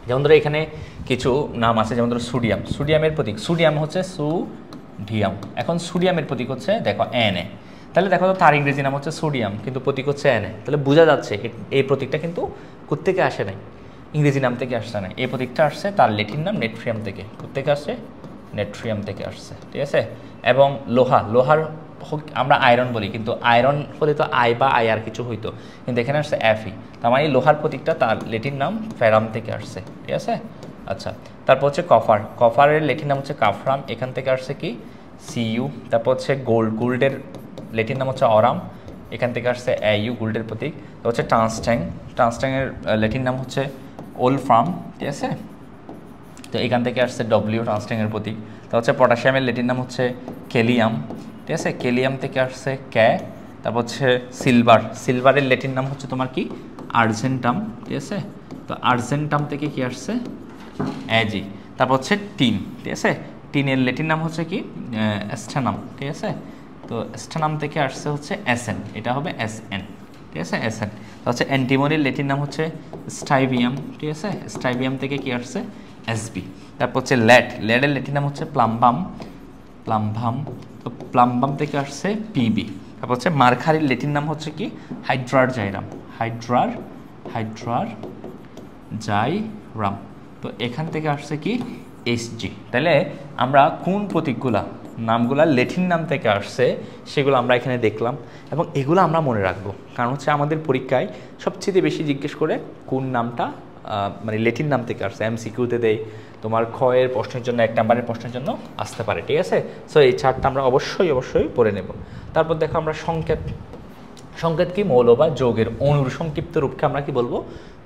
যেমন ধরো এখানে কিছু নাম আছে, যেমন ধরো সোডিয়াম, সোডিয়ামের প্রতীক, সোডিয়াম হচ্ছে সোডিয়াম, এখন সোডিয়ামের প্রতীক হচ্ছে দেখো Na, তাহলে দেখো তো তার ইংরেজি নাম হচ্ছে সোডিয়াম কিন্তু প্রতীক হচ্ছে Na, তাহলে বোঝা যাচ্ছে এই প্রতীকটা কিন্তু কোত্থেকে আসে নাই, ইংরেজি নাম থেকে আসছে না, এই প্রতীকটা আসছে তার ল্যাটিন নাম নেট্রিয়াম থেকে। কোত্থেকে আসছে, নেট্রিয়াম থেকে আসছে, ঠিক আছে। এবং লোহার আমরা আয়রন বলি, কিন্তু আয়রন হলে তো আই বা আই আর কিছু হইতো, কিন্তু এখানে আসছে Fe, তার মানে লোহার প্রতীকটা তার ল্যাটিন নাম ফেরাম থেকে আসছে, ঠিক আছে। আচ্ছা, তারপর হচ্ছে কপার, কপারের ল্যাটিন নাম হচ্ছে কাফরাম, এখান থেকে আসছে কি Cu। তারপর হচ্ছে গোল্ডের ল্যাটিন নাম হচ্ছে অরাম, এখান থেকে আসছে Au, গোল্ডের প্রতীক। তো হচ্ছে ট্রান্সট্যাংয়ের ল্যাটিন নাম হচ্ছে ওলফ্রাম, ঠিক আছে। তো এখান থেকে আসছে W, ট্রান্সট্যাংয়ের প্রতীক। তো হচ্ছে পটাশিয়ামের ল্যাটিন নাম হচ্ছে ক্যালিয়াম, ঠিক আছে। ক্যালিয়াম থেকে আসছে ক্যা। তারপর হচ্ছে সিলভারের ল্যাটিন নাম হচ্ছে তোমার কি আর্জেন্টাম, ঠিক আছে। তো আর্জেন্টাম থেকে কি আসছে Ag। তারপর হচ্ছে টিন, ঠিক আছে। টিনের ল্যাটিন নাম হচ্ছে কি স্টেনাম, ঠিক আছে। তো স্টেনাম থেকে আসছে হচ্ছে Sn, এটা হবে Sn, ঠিক আছে, Sn। তো হচ্ছে অ্যান্টিমনির ল্যাটিন নাম হচ্ছে স্টাইভিয়াম, ঠিক আছে। স্টাইভিয়াম থেকে কি আসছে Sb। তারপর হচ্ছে লেডের ল্যাটিন নাম হচ্ছে প্লাম্বাম, তো প্লাম্বাম থেকে আসছে Pb। তারপর হচ্ছে মার্কারির ল্যাটিন নাম হচ্ছে কি হাইড্রারজাইরাম, হাইড্রারজাইরাম। তো এখান থেকে আসছে কি Hg। তাহলে আমরা কোন প্রতীকগুলা নামগুলা ল্যাটিন নাম থেকে আসছে সেগুলো আমরা এখানে দেখলাম, এবং এগুলো আমরা মনে রাখবো, কারণ হচ্ছে আমাদের পরীক্ষায় সবচেয়ে বেশি জিজ্ঞেস করে কোন নামটা মানে ল্যাটিন নাম থেকে আসছে, MCQতে দেয় তোমার ক্ষয়ের প্রশ্নের জন্য, 1 নম্বরের প্রশ্নের জন্য আসতে পারে, ঠিক আছে। সো এই চারটা আমরা অবশ্যই পড়ে নেব। তারপর দেখো আমরা সংকেত কি, মৌল বা যৌগের অণুর সংক্ষিপ্ত রূপকে আমরা কি বলবো,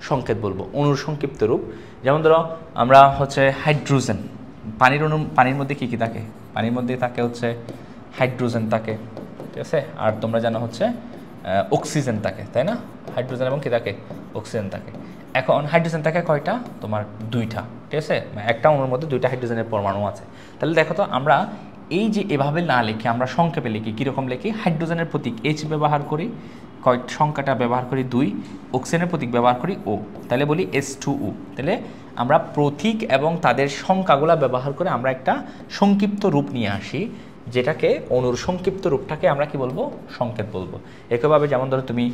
সংকেত বলবো, অণুর সংক্ষিপ্ত রূপ। যেমন ধরো আমরা হচ্ছে হাইড্রোজেন, পানির মধ্যে কী কী থাকে, পানির মধ্যে থাকে হচ্ছে হাইড্রোজেন থাকে, ঠিক আছে। আর তোমরা জানো হচ্ছে অক্সিজেন থাকে, তাই না। হাইড্রোজেন এবং কী থাকে, অক্সিজেন থাকে। এখন হাইড্রোজেন থাকে কয়টা, তোমার 2টা, ঠিক আছে। একটা অণুর মধ্যে 2টা হাইড্রোজেনের পরমাণু আছে। তাহলে দেখো তো আমরা এই যে এভাবে না লিখে আমরা সংক্ষেপে লিখি, কীরকম লিখি, হাইড্রোজেনের প্রতীক H ব্যবহার করি, সংখ্যাটা ব্যবহার করি 2, অক্সিজেনের প্রতীক ব্যবহার করি O, তাহলে বলি H2O। তাহলে আমরা প্রতীক এবং তাদের সংখ্যাগুলো ব্যবহার করে আমরা একটা সংক্ষিপ্ত রূপ নিয়ে আসি, যেটাকে অণুর সংক্ষিপ্ত রূপটাকে আমরা কি বলবো, সংকেত বলবো। একইভাবে যেমন ধরো তুমি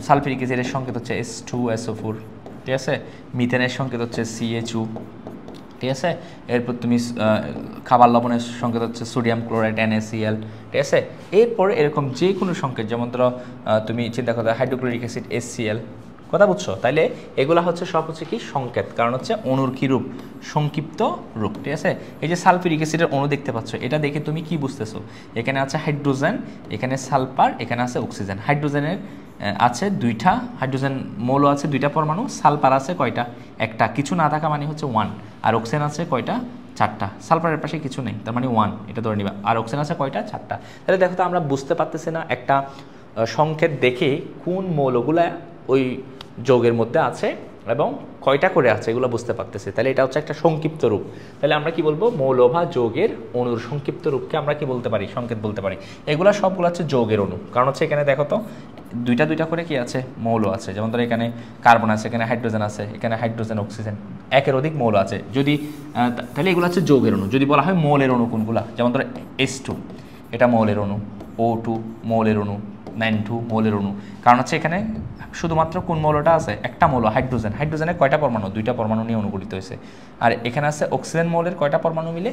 সালফিউরিক অ্যাসিডের সংকেত হচ্ছে H2SO4, ঠিক আছে। মিথেনের সংকেত হচ্ছে CHO, ঠিক আছে। এরপর তুমি খাবার লবণের সংকেত হচ্ছে সোডিয়াম ক্লোরাইড NaCl, ঠিক আছে। এরপর এরকম যে কোনো সংকেত, যেমন ধরো তুমি চিন্তা করো হাইড্রোক্লোরিক অ্যাসিড HCl, কথা বুঝছো। তাইলে এগুলা হচ্ছে সব হচ্ছে কি সংকেত, কারণ হচ্ছে অণুর কি রূপ, সংক্ষিপ্ত রূপ, ঠিক আছে। এই যে সালফিউরিক অ্যাসিডের অণু দেখতে পাচ্ছ, এটা দেখে তুমি কি বুঝতেছো, এখানে আছে হাইড্রোজেন, এখানে সালফার, এখানে আছে অক্সিজেন। হাইড্রোজেনের আছে 2টা, হাইড্রোজেন মৌল আছে 2টা পরমাণু, সালফার আছে কয়টা, একটা, কিছু না থাকা মানে হচ্ছে 1, আর অক্সিজেন আছে কয়টা, 4টা, সালফারের পাশে কিছু নেই, তার মানে 1, এটা ধরে নিবা। আর অক্সিজেন আছে কয়টা? 4টা। তাহলে দেখো তো আমরা বুঝতে পারতেছি না একটা সংকেত দেখে কোন মৌলগুলা ওই যৌগের মধ্যে আছে এবং কয়টা করে আছে এগুলো বুঝতে পারতেছি। তাহলে এটা হচ্ছে একটা সংক্ষিপ্ত রূপ। তাহলে আমরা কি বলবো? মৌল বা যৌগের অণুর সংক্ষিপ্ত রূপকে আমরা কি বলতে পারি? সংকেত বলতে পারি। এগুলো সবগুলো হচ্ছে যৌগের অণু, কারণ হচ্ছে এখানে দেখো তো দুইটা করে কি আছে? মৌল আছে। যেমন ধরো এখানে কার্বন আছে, এখানে হাইড্রোজেন আছে, এখানে হাইড্রোজেন, অক্সিজেন, একের অধিক মৌল আছে। যদি তাহলে এগুলো হচ্ছে যৌগের অণু। যদি বলা হয় মৌলের অণু কোনগুলা, যেমন ধরো H2, এটা মৌলের অণু, O2 মৌলের অণু, N2 মৌলের অণু। কারণ হচ্ছে এখানে শুধুমাত্র কোন মৌলটা আছে? একটা মৌল, হাইড্রোজেন। হাইড্রোজেনের কয়টা পরমাণু? 2টা পরমাণু নিয়ে অনুগঠিত হয়েছে। আর এখানে আছে অক্সিজেন মৌলের কয়টা পরমাণু মিলে?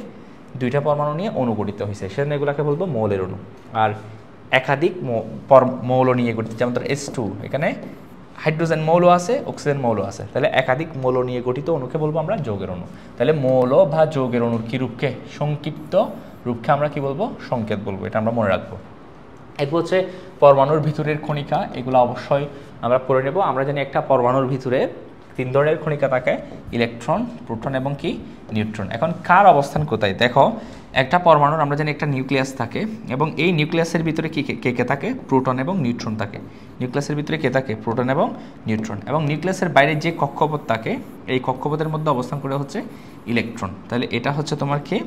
2টা পরমাণু নিয়ে অনুগঠিত হয়েছে। সেজন্য এগুলোকে বলবো মৌলের অণু। আর একাধিক মৌল নিয়ে গঠিত, যেমন ধর H2, এখানে হাইড্রোজেন মৌল আছে, অক্সিজেন মৌল আছে, তাহলে একাধিক মৌল নিয়ে গঠিত অণুকে বলবো আমরা যৌগের অণু। তাহলে মৌল বা যৌগের অণুর কি রূপকে? সংক্ষিপ্ত রূপকে আমরা কি বলবো? সংকেত বলবো। এটা আমরা মনে রাখবো। এরপর হচ্ছে পরমাণুর ভিতরের কণিকা, এগুলো অবশ্যই আমরা পড়ে নেব। আমরা জানি একটা পরমাণুর ভিতরে 3 ধরনের কণিকা থাকে, ইলেকট্রন, প্রোটন এবং কি নিউট্রন। এখন কার অবস্থান কোথায়? দেখো একটা পরমাণুর আমরা জানি একটা নিউক্লিয়াস থাকে এবং এই নিউক্লিয়াসের ভিতরে কে থাকে? প্রোটন এবং নিউট্রন থাকে। নিউক্লিয়াসের ভিতরে কে থাকে? প্রোটন এবং নিউট্রন। এবং নিউক্লিয়াসের বাইরে যে কক্ষপথ থাকে, এই কক্ষপথের মধ্যে অবস্থান করে হচ্ছে ইলেকট্রন। তাহলে এটা হচ্ছে তোমার কি?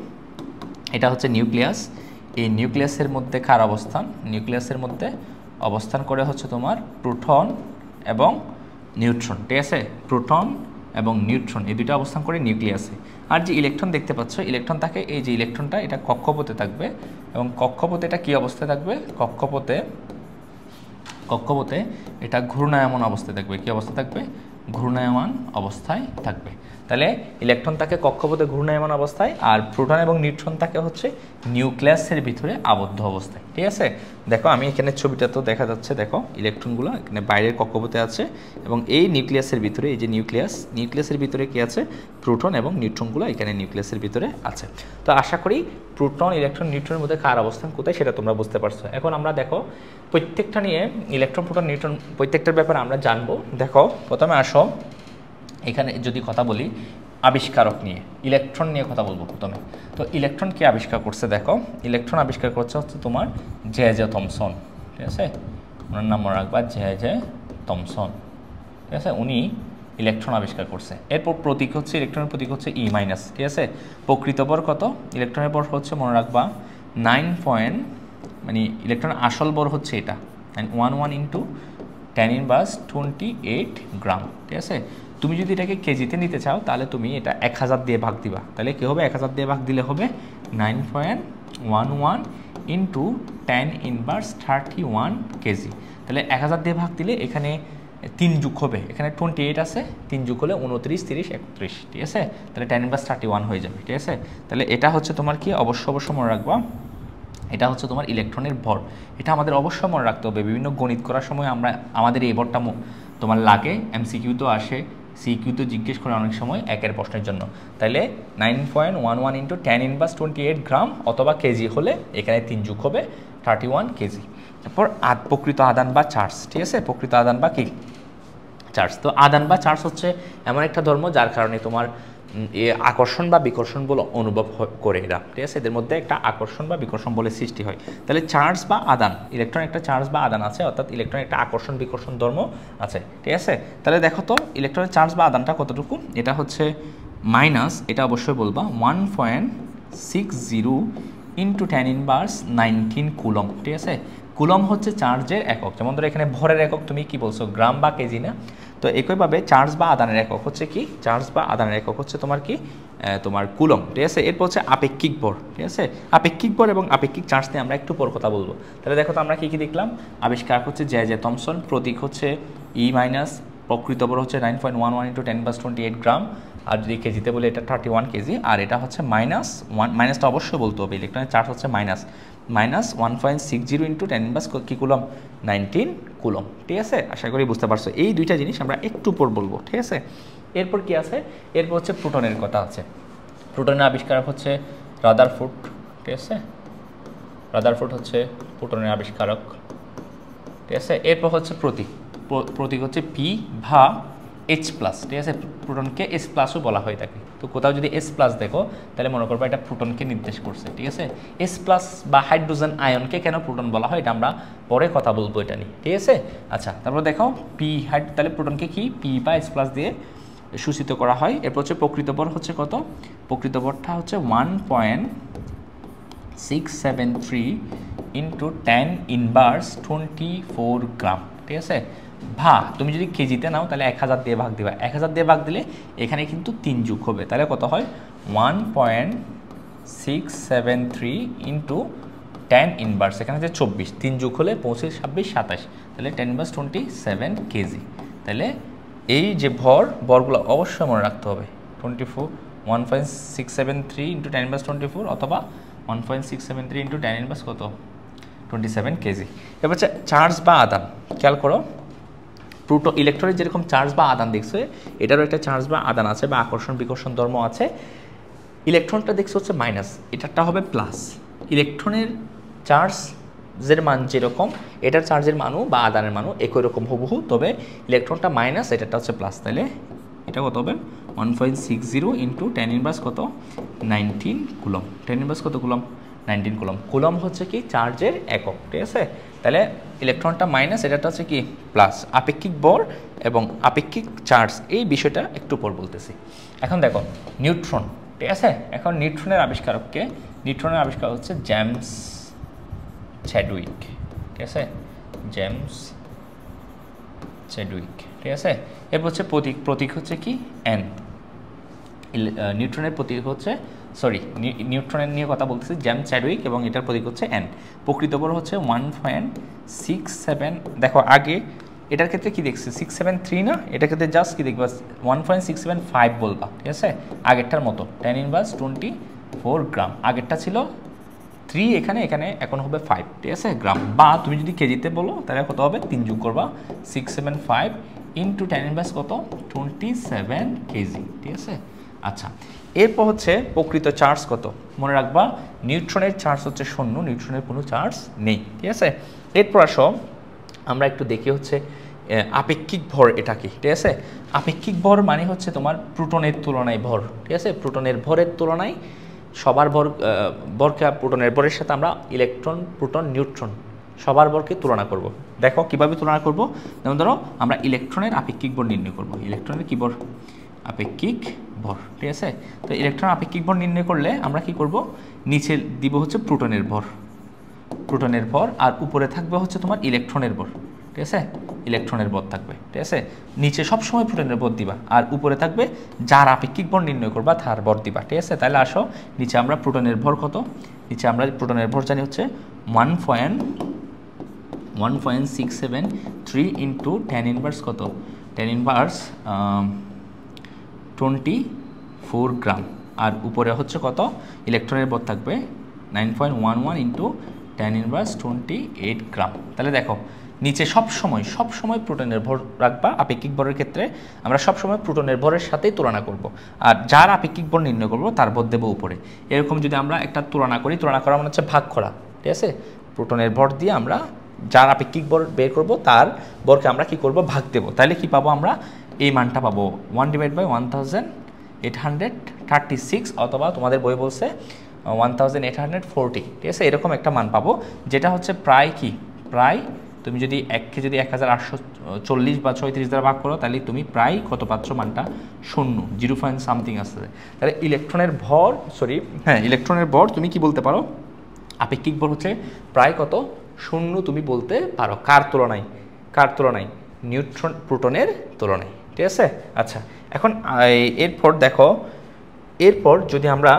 এটা হচ্ছে নিউক্লিয়াস। এই নিউক্লিয়াসের মধ্যে কার অবস্থান? নিউক্লিয়াসের মধ্যে অবস্থান করে হচ্ছে তোমার প্রোটন এবং নিউট্রন। ঠিক আছে? প্রোটন এবং নিউট্রন এই দুটো অবস্থান করে নিউক্লিয়াসে। আর যে ইলেকট্রন দেখতে পাচ্ছ, ইলেকট্রন থাকে, এই যে ইলেকট্রনটা, এটা কক্ষপথে থাকবে। এবং কক্ষপথে এটা কী অবস্থায় থাকবে? কক্ষপথে এটা ঘূর্ণায়মান অবস্থায় থাকবে। কী অবস্থায় থাকবে? ঘূর্ণায়মান অবস্থায় থাকবে। তাহলে ইলেকট্রন থাকে কক্ষপথে ঘূর্ণায়মান অবস্থায়, আর প্রোটন এবং নিউট্রন থাকে হচ্ছে নিউক্লিয়াসের ভিতরে আবদ্ধ অবস্থায়। ঠিক আছে? দেখো আমি এখানে ছবিটা তো দেখা যাচ্ছে, দেখো ইলেকট্রনগুলো এখানে বাইরের কক্ষপথে আছে এবং এই নিউক্লিয়াসের ভিতরে, এই যে নিউক্লিয়াসের ভিতরে কি আছে? প্রোটন এবং নিউট্রনগুলো এখানে নিউক্লিয়াসের ভিতরে আছে। তো আশা করি প্রোটন, ইলেকট্রন, নিউট্রনের মধ্যে কার অবস্থান কোথায় সেটা তোমরা বুঝতে পারছো। এখন আমরা দেখো প্রত্যেকটা নিয়ে, ইলেকট্রন, প্রোটন, নিউট্রন প্রত্যেকটার ব্যাপারে আমরা জানবো। দেখো প্রথমে আসো, এখানে যদি কথা বলি আবিষ্কারক নিয়ে, ইলেকট্রন নিয়ে কথা বলবো প্রথমে। তো ইলেকট্রন কে আবিষ্কার করছে? দেখো ইলেকট্রন আবিষ্কার করছে হচ্ছে তোমার জে থমসন। ঠিক আছে? ওনার নাম মনে রাখবা, জে থমসন। ঠিক আছে? উনি ইলেকট্রন আবিষ্কার করছে। এরপর প্রতীক হচ্ছে, ইলেকট্রনের প্রতীক হচ্ছে E-। ঠিক আছে? প্রকৃত ভর কত? ইলেকট্রনের ভর হচ্ছে মনে রাখবা 9 মানে ইলেকট্রনের আসল ভর হচ্ছে এটা 911 ইন্টু 10⁻28 গ্রাম। ঠিক আছে? তুমি যদি এটাকে কেজিতে নিতে চাও তাহলে তুমি এটা 1000 দিয়ে ভাগ দিবা। তাহলে কী হবে? 1000 দিয়ে ভাগ দিলে হবে 9.11 ইন্টু 10⁻31 কেজি। তাহলে 1000 দিয়ে ভাগ দিলে এখানে 3 যোগ হবে, এখানে 28 আছে, 3 যোগ হলে 29, 30, 31। ঠিক আছে? তাহলে 10⁻31 হয়ে যাবে। ঠিক আছে? তাহলে এটা হচ্ছে তোমার কি? অবশ্য মনে রাখবা, এটা হচ্ছে তোমার ইলেকট্রনের ভর। এটা আমাদের অবশ্যই মনে রাখতে হবে। বিভিন্ন গণিত করার সময় আমাদের এই ভরটা তোমার লাগে, MCQ তো আসে, CQ তো জিজ্ঞেস করে অনেক সময় একের প্রশ্নের জন্য। তাহলে 9.11 ইন্টু 10⁻28 গ্রাম অথবা কেজি হলে এখানে 3 যোগ হবে 31 কেজি। তারপর প্রকৃত আধান বা চার্জ। ঠিক আছে? প্রকৃত আধান বা কি? চার্জ। তো আধান বা চার্জ হচ্ছে এমন একটা ধর্ম যার কারণে তোমার আকর্ষণ বা বিকর্ষণ বলে অনুভব করে এরা। ঠিক আছে? এদের মধ্যে একটা আকর্ষণ বা বিকর্ষণ বলে সৃষ্টি হয়। তাহলে চার্জ বা আদান, ইলেকট্রন একটা চার্জ বা আদান আছে, অর্থাৎ ইলেকট্রন একটা আকর্ষণ বিকর্ষণ ধর্ম আছে। ঠিক আছে? তাহলে দেখো তো ইলেকট্রনের চার্জ বা আদানটা কতটুকু? এটা হচ্ছে মাইনাস, এটা অবশ্যই বলবা 1.60 ইন্টু 10⁻19 কুলম। ঠিক আছে? কুলম হচ্ছে চার্জের একক। যেমন ধরো এখানে ভরের একক তুমি কি বলছো? গ্রাম বা কেজি না? তো একইভাবে চার্জ বা আদানের একক হচ্ছে কি? চার্জ বা আদানের একক হচ্ছে তোমার কি? তোমার কুলম। ঠিক আছে? এরপর হচ্ছে আপেক্ষিক ভর। ঠিক আছে? আপেক্ষিক ভর এবং আপেক্ষিক চার্জ নিয়ে আমরা একটু পর কথা বলবো। তাহলে দেখো তো আমরা কি দেখলাম? আবিষ্কার হচ্ছে জে থমসন, প্রতীক হচ্ছে E-, প্রকৃত ভর হচ্ছে 9.11 ইন্টু 10⁻28 গ্রাম, আর যদি কেজিতে বলে এটা 31 কেজি, আর এটা হচ্ছে -1, মাইনাসটা অবশ্যই বলতে হবে। ইলেকট্রনের চার্জ হচ্ছে -1.60 ইন্টু 10 কি কুলম? 19 কুলম। ঠিক আছে? আশা করি বুঝতে পারছো। এই দুইটা জিনিস আমরা একটু পর বলবো। ঠিক আছে? এরপর কি আছে? এরপর হচ্ছে প্রোটনের কথা আছে। প্রোটনের আবিষ্কারক হচ্ছে রাদারফোর্ড। ঠিক আছে? রাদারফোর্ড হচ্ছে প্রোটনের আবিষ্কারক। ঠিক আছে? এরপর হচ্ছে প্রতীক হচ্ছে P বা H+। ঠিক আছে? প্রোটনকে H+ও বলা হয়ে থাকে। তো কোথাও যদি S+ দেখো তাহলে মনে করবো এটা প্রোটনকে নির্দেশ করছে, ঠিক আছে। S+ বা হাইড্রোজেন আয়নকে কেন প্রোটন বলা হয় এটা আমরা পরে কথা বলবো এটা নিয়ে, ঠিক আছে। আচ্ছা, তারপর দেখো তাহলে প্রোটনকে কি P বা S+ দিয়ে সূচিত করা হয়। এরপর হচ্ছে প্রকৃত ভর হচ্ছে কত, প্রকৃত ভরটা হচ্ছে 1.673 ইন্টু 10 ইনভার্স 24 গ্রাম, ঠিক আছে। তুমি যদি কেজিতে নাও তাহলে 1000 দিয়ে ভাগ দিবা, 1000 দিয়ে ভাগ দিলে এখানে কিন্তু 3 যোগ হবে, তাহলে কত হয় 1.673 ইন্টু 10 ইনভার্স, এখানে হচ্ছে 24, 3 যোগ হলে 25, 26, 27, তাহলে 10 ইনভার্স 27 কেজি। তাহলে এই যে ভরগুলো অবশ্যই মনে রাখতে হবে, 1.673 ইন্টু 10 ইনভার্স 24 অথবা 1.673 ইন্টু 10 ইনভার্স কত 27 কেজি। এবার হচ্ছে চার্জ বা আদান, খেয়াল করো ইলেকট্রনের যেরকম চার্জ বা আদান দেখছো, এটারও একটা চার্জ বা আদান আছে বা আকর্ষণ বিকর্ষণ ধর্ম আছে। ইলেকট্রনটা দেখছো হচ্ছে মাইনাস, এটারটা হবে প্লাস। ইলেকট্রনের চার্জের মান যেরকম এটার চার্জের মানও বা আদানের মানও একই রকম হুবহু, তবে ইলেকট্রনটা মাইনাস, এটাটা হচ্ছে প্লাস। তাহলে এটা কত হবে 1.60 ইন্টু 10 ইনভার্স কত 19 কুলম, 10 ইনভার্স কত কুলম 19 কুলম। কুলম হচ্ছে কি চার্জের একক, ঠিক আছে। তাহলে ইলেকট্রনটা মাইনাস, এটাটা হচ্ছে কি প্লাস। আপেক্ষিক ভর এবং আপেক্ষিক চার্জ এই বিষয়টা একটু পর বলতেছি। এখন দেখো নিউট্রন, ঠিক আছে। এখন নিউট্রনের আবিষ্কারককে, নিউট্রনের আবিষ্কার হচ্ছে জেমস চ্যাডউইক, ঠিক আছে, জেমস চ্যাডউইক, ঠিক আছে। এরপর হচ্ছে প্রতীক হচ্ছে কি এন। নিউট্রনের প্রতীক হচ্ছে নিউট্রনের নিয়ে কথা বলতেছি, জেমস চ্যাডউইক, এবং এটার প্রতীক হচ্ছে এন। প্রকৃত ভর হচ্ছে 1.67, দেখো আগে এটার ক্ষেত্রে কি দেখছি 673 না, এটার ক্ষেত্রে জাস্ট কি দেখবা 1.675 বলবা, ঠিক আছে, আগেরটার মতো 10 ইনভার্স 24 গ্রাম। আগেরটা ছিল 3 এখানে এখন হবে 5, ঠিক আছে, গ্রাম। বা তুমি যদি কেজিতে বলো তাহলে কত হবে 3 যোগ করবা 675 ইন্টু 10 ইনভার্স কত 27 কেজি, ঠিক আছে। আচ্ছা, এরপর হচ্ছে প্রকৃত চার্জ কত মনে রাখবা, নিউট্রনের চার্জ হচ্ছে 0, নিউট্রনের কোনো চার্জ নেই, ঠিক আছে। এরপর আসো আমরা একটু দেখি হচ্ছে আপেক্ষিক ভর এটা কি, ঠিক আছে। আপেক্ষিক ভর মানে হচ্ছে তোমার প্রোটনের তুলনায় ভর, ঠিক আছে। প্রোটনের ভরের তুলনায় সবার ভরকে প্রোটনের ভরের সাথে আমরা ইলেকট্রন, প্রোটন, নিউট্রন সবার ভরকে তুলনা করব। দেখো কিভাবে তুলনা করব, যেমন ধরো আমরা ইলেকট্রনের আপেক্ষিক ভর নির্ণয় করব। ইলেকট্রনের কি ভর, আপেক্ষিক ভর, ঠিক আছে। তো ইলেকট্রন আপেক্ষিক ভর নির্ণয় করলে আমরা কি করব, নিচে দিব হচ্ছে প্রোটনের ভর, প্রোটনের ভর, আর উপরে থাকবে হচ্ছে তোমার ইলেকট্রনের ভর, ঠিক আছে, ইলেকট্রনের ভর থাকবে, ঠিক আছে। নিচে সবসময় প্রোটনের ভর দিবা, আর উপরে থাকবে যার আপেক্ষিক ভর নির্ণয় করবা তার ভর দিবা, ঠিক আছে। তাহলে আসো নিচে আমরা প্রোটনের ভর কত, নিচে আমরা প্রোটনের ভর জানি হচ্ছে 1.673 ইন্টু 10 ইনভার্স কত 10 ইনভার্স 24 গ্রাম, আর উপরে হচ্ছে কত ইলেকট্রনের ভর থাকবে 9.11 ইন্টু 10 ইনভার্স 28 গ্রাম। তাহলে দেখো নিচে সবসময় প্রোটনের ভর রাখবা। আপেক্ষিক ভরের ক্ষেত্রে আমরা সবসময় প্রোটনের ভরের সাথেই তুলনা করব, আর যার আপেক্ষিক ভর নির্ণয় করব তার ভর দেবো উপরে। এরকম যদি আমরা একটা তুলনা করি, তুলনা করা মানে হচ্ছে ভাগ করা, ঠিক আছে। প্রোটনের ভর দিয়ে আমরা যার আপেক্ষিক ভর বের করব তার ভরকে আমরা কি করব, ভাগ দেব। তাহলে কি পাবো আমরা, এই মানটা পাবো 1/1836, অথবা তোমাদের বই বলছে 1840, ঠিক আছে, এরকম একটা মান পাবো, যেটা হচ্ছে প্রায় কি, প্রায় তুমি যদি 1840 বা 36 দ্বারা ভাগ করো তাহলে তুমি প্রায় কত পাচ্ছ, মানটা 0 সামথিং আসছে। তাহলে ইলেকট্রনের ভর ইলেকট্রনের ভর তুমি কি বলতে পারো, আপেক্ষিক ভর হচ্ছে প্রায় কত 0 তুমি বলতে পারো। কার তুলনায়, নিউট্রন প্রোটনের তুলনায়, ঠিক আছে। আচ্ছা, এখন এরপর দেখো, এরপর যদি আমরা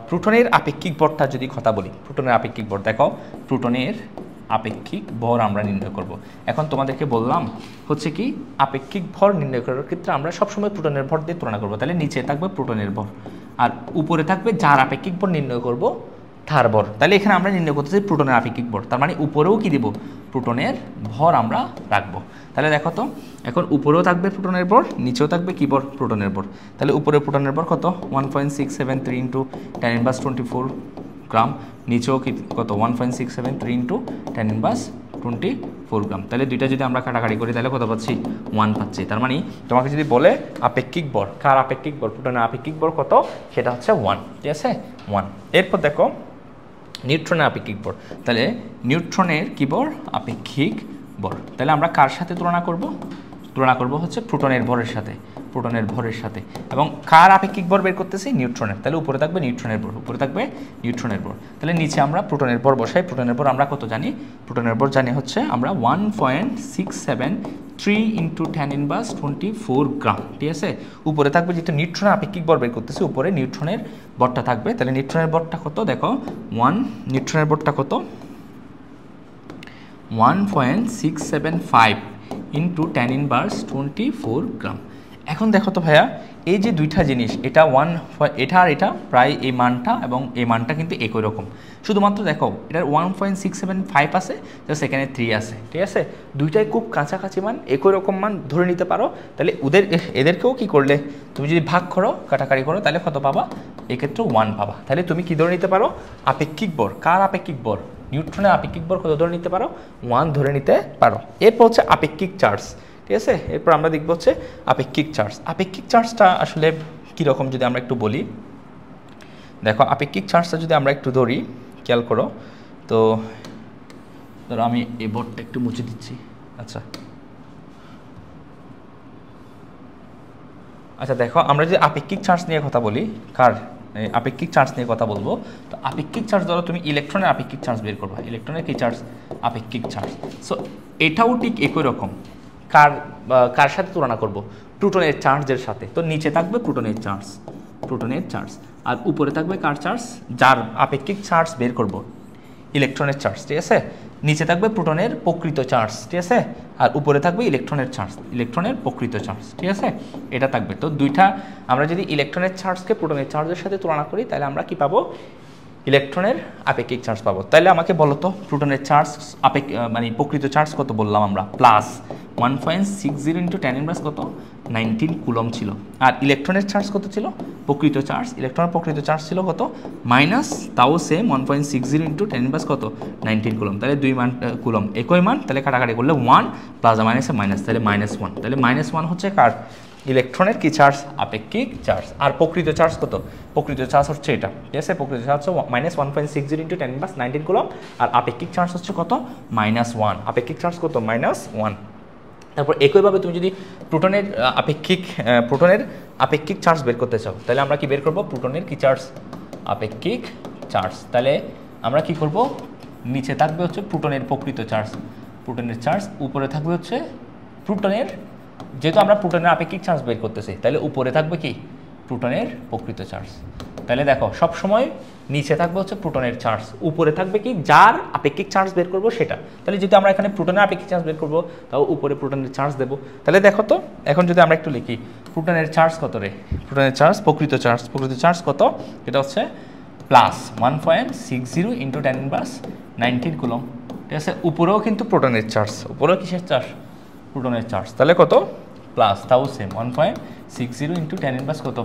প্রোটনের আপেক্ষিক ভরটা যদি কথা বলি, প্রোটনের আপেক্ষিক ভর দেখো, প্রোটনের আপেক্ষিক ভর আমরা নির্ণয় করব। এখন তোমাদেরকে বললাম হচ্ছে কি আপেক্ষিক ভর নির্ণয় করার ক্ষেত্রে আমরা সবসময় প্রোটনের ভর দিয়ে তুলনা করব। তাহলে নিচে থাকবে প্রোটনের ভর, আর উপরে থাকবে যার আপেক্ষিক ভর নির্ণয় করব তার ভর। তাহলে এখানে আমরা নির্ণয় করতেছি প্রোটনের আপেক্ষিক ভর, তার মানে উপরেও কি দিব, প্রোটনের ভর আমরা রাখবো। তাহলে দেখো তো, এখন উপরেও থাকবে প্রোটনের ভর, নিচেও থাকবে কি ভর, প্রোটনের ভর। তাহলে উপরে প্রোটনের ভর কত 1.673 ইন্টু 10 ইনভার্স 24 গ্রাম, নিচেও কি কত 1.673 ইন্টু 10 ইনভার্স 24 গ্রাম। তাহলে দুইটা যদি আমরা কাটাকাটি করি তাহলে কত পাচ্ছি 1 পাচ্ছি। তার মানে তোমাকে যদি বলে আপেক্ষিক ভর, কার আপেক্ষিক ভর, প্রোটনের আপেক্ষিক ভর কত, সেটা হচ্ছে 1, ঠিক আছে 1। এরপর দেখো নিউট্রনের আপেক্ষিক ভর, তাহলে নিউট্রনের কি ভর, আপেক্ষিক ভর। তাহলে আমরা কার সাথে তুলনা করব, তুলনা করব হচ্ছে প্রোটনের ভরের সাথে, প্রোটনের ভরের সাথে। এবং কার আপেক্ষিক ভর বের করতেছি, নিউট্রনের। তাহলে উপরে থাকবে নিউট্রনের ভর, উপরে থাকবে নিউট্রনের ভর। তাহলে নিচে আমরা প্রোটনের ভর বসাই। প্রোটনের ভর আমরা কত জানি, প্রোটনের ভর জানি হচ্ছে আমরা 1.673 × 10⁻24 গ্রাম, ঠিক আছে। উপরে থাকবে যেহেতু নিউট্রনের আপেক্ষিক ভর বের করতেছি, উপরে নিউট্রনের ভরটা থাকবে। তাহলে নিউট্রনের ভরটা কত দেখো, নিউট্রনের ভরটা কত 1.675 × 10⁻24 গ্রাম। এখন দেখো তো ভাইয়া, এই যে দুইটা জিনিস, এটা এটা আর এটা প্রায় এই মানটা এবং এই মানটা কিন্তু একই রকম। শুধুমাত্র দেখো এটার 1.675 আছে, জাস্ট এখানে 3 আছে, ঠিক আছে। দুইটাই খুব কাছাকাছি মান, একই রকম মান ধরে নিতে পারো। তাহলে এদেরকেও কি করলে, তুমি যদি ভাগ করো, কাটাকাটি করো, তাহলে কত পাবা, এক্ষেত্রে 1 পাবা। তাহলে তুমি কি ধরে নিতে পারো, আপেক্ষিক ভর, কার আপেক্ষিক ভর, নিউট্রনের আপেক্ষিক ভর কত ধরে নিতে পারো, 1 ধরে নিতে পারো। এরপর হচ্ছে আপেক্ষিক চার্জ, ঠিক আছে। এরপর আমরা দেখব হচ্ছে আপেক্ষিক চার্জ। আপেক্ষিক চার্জটা আসলে কীরকম যদি আমরা একটু বলি, দেখো আপেক্ষিক চার্জটা যদি আমরা একটু ধরি, খেয়াল করো তো, ধরো আমি এই বোর্ডটা একটু মুছে দিচ্ছি। আচ্ছা আচ্ছা দেখো, আমরা যদি আপেক্ষিক চার্জ নিয়ে কথা বলি, কার আপেক্ষিক চার্জ নিয়ে কথা বলবো, তো আপেক্ষিক চার্জ ধরো তুমি ইলেকট্রনের আপেক্ষিক চার্জ বের করবা, ইলেকট্রনের কি চার্জ, আপেক্ষিক চার্জ। সো এটাও ঠিক একই রকম, কার সাথে তুলনা করব, প্রোটনের চার্জের সাথে। তো নিচে থাকবে প্রোটনের চার্জ, প্রোটনের চার্জ, আর উপরে থাকবে কার চার্জ, যার আপেক্ষিক চার্জ বের করব, ইলেকট্রনের চার্জ, ঠিক আছে। নিচে থাকবে প্রোটনের প্রকৃত চার্জ, ঠিক আছে, আর উপরে থাকবে ইলেকট্রনের চার্জ, ইলেকট্রনের প্রকৃত চার্জ, ঠিক আছে, এটা থাকবে। তো দুইটা আমরা যদি ইলেকট্রনের চার্জকে প্রোটনের চার্জের সাথে তুলনা করি, তাহলে আমরা কি পাবো, ইলেকট্রনের আপেক্ষিক চার্জ পাবো। তাহলে আমাকে বলো তো প্রোটনের চার্জ মানে প্রকৃত চার্জ কত বললাম আমরা, প্লাস 1.60 × 10⁻, কত 19 কুলম ছিল। আর ইলেকট্রনের চার্জ কত ছিল, প্রকৃত চার্জ, ইলেকট্রনের প্রকৃত চার্জ ছিল কত, মাইনাস, তাও সেম 1.60 × 10⁻, কত 19 কুলম। তাহলে 2 মান কুলম, একই মান। তাহলে কাটাকাটি করলে 1 প্লাস মাইনাসে মাইনাস, তাহলে -1। তাহলে -1 হচ্ছে কার, ইলেকট্রনের কি চার্জ, আপেক্ষিক চার্জ। আর প্রকৃত চার্জ কত, প্রকৃত চার্জ হচ্ছে এটা, ঠিক আছে। প্রকৃত চার্জ হচ্ছে -1.60 × 10⁻19 কুলম, আর আপেক্ষিক চার্জ হচ্ছে কত, -1। আপেক্ষিক চার্জ কত, -1। তারপর একইভাবে তুমি যদি প্রোটনের আপেক্ষিক চার্জ বের করতে চাও, তাহলে আমরা কি বের করব, প্রোটনের কি চার্জ, আপেক্ষিক চার্জ। তাহলে আমরা কি করব, নিচে থাকবে হচ্ছে প্রোটনের প্রকৃত চার্জ, প্রোটনের চার্জ, উপরে থাকবে হচ্ছে প্রোটনের, যেহেতু আমরা প্রোটনের আপেক্ষিক চার্জ বের করতেছি, তাহলে উপরে থাকবে কি, প্রোটনের প্রকৃত চার্জ। তাহলে দেখো সব সময় নিচে থাকবে হচ্ছে প্রোটনের চার্জ, উপরে থাকবে কি, যার আপেক্ষিক চার্জ বের করব সেটা। তাহলে যদি আমরা এখানে প্রোটনের আপেক্ষিক চার্জ বের করব, তাও উপরে প্রোটনের চার্জ দেব। তাহলে দেখো তো, এখন যদি আমরা একটু লিখি, প্রোটনের চার্জ কত রে, প্রোটনের চার্জ, প্রকৃত চার্জ কত, এটা হচ্ছে প্লাস 1.60 × 10⁻19 কুলম, ঠিক আছে। উপরেও কিন্তু প্রোটনের চার্জ, উপরেও কিসের চার্জ, প্রোটনের চার্জ। তাহলে কত, প্লাস, তাও সেম 1.60 × 10⁻, কত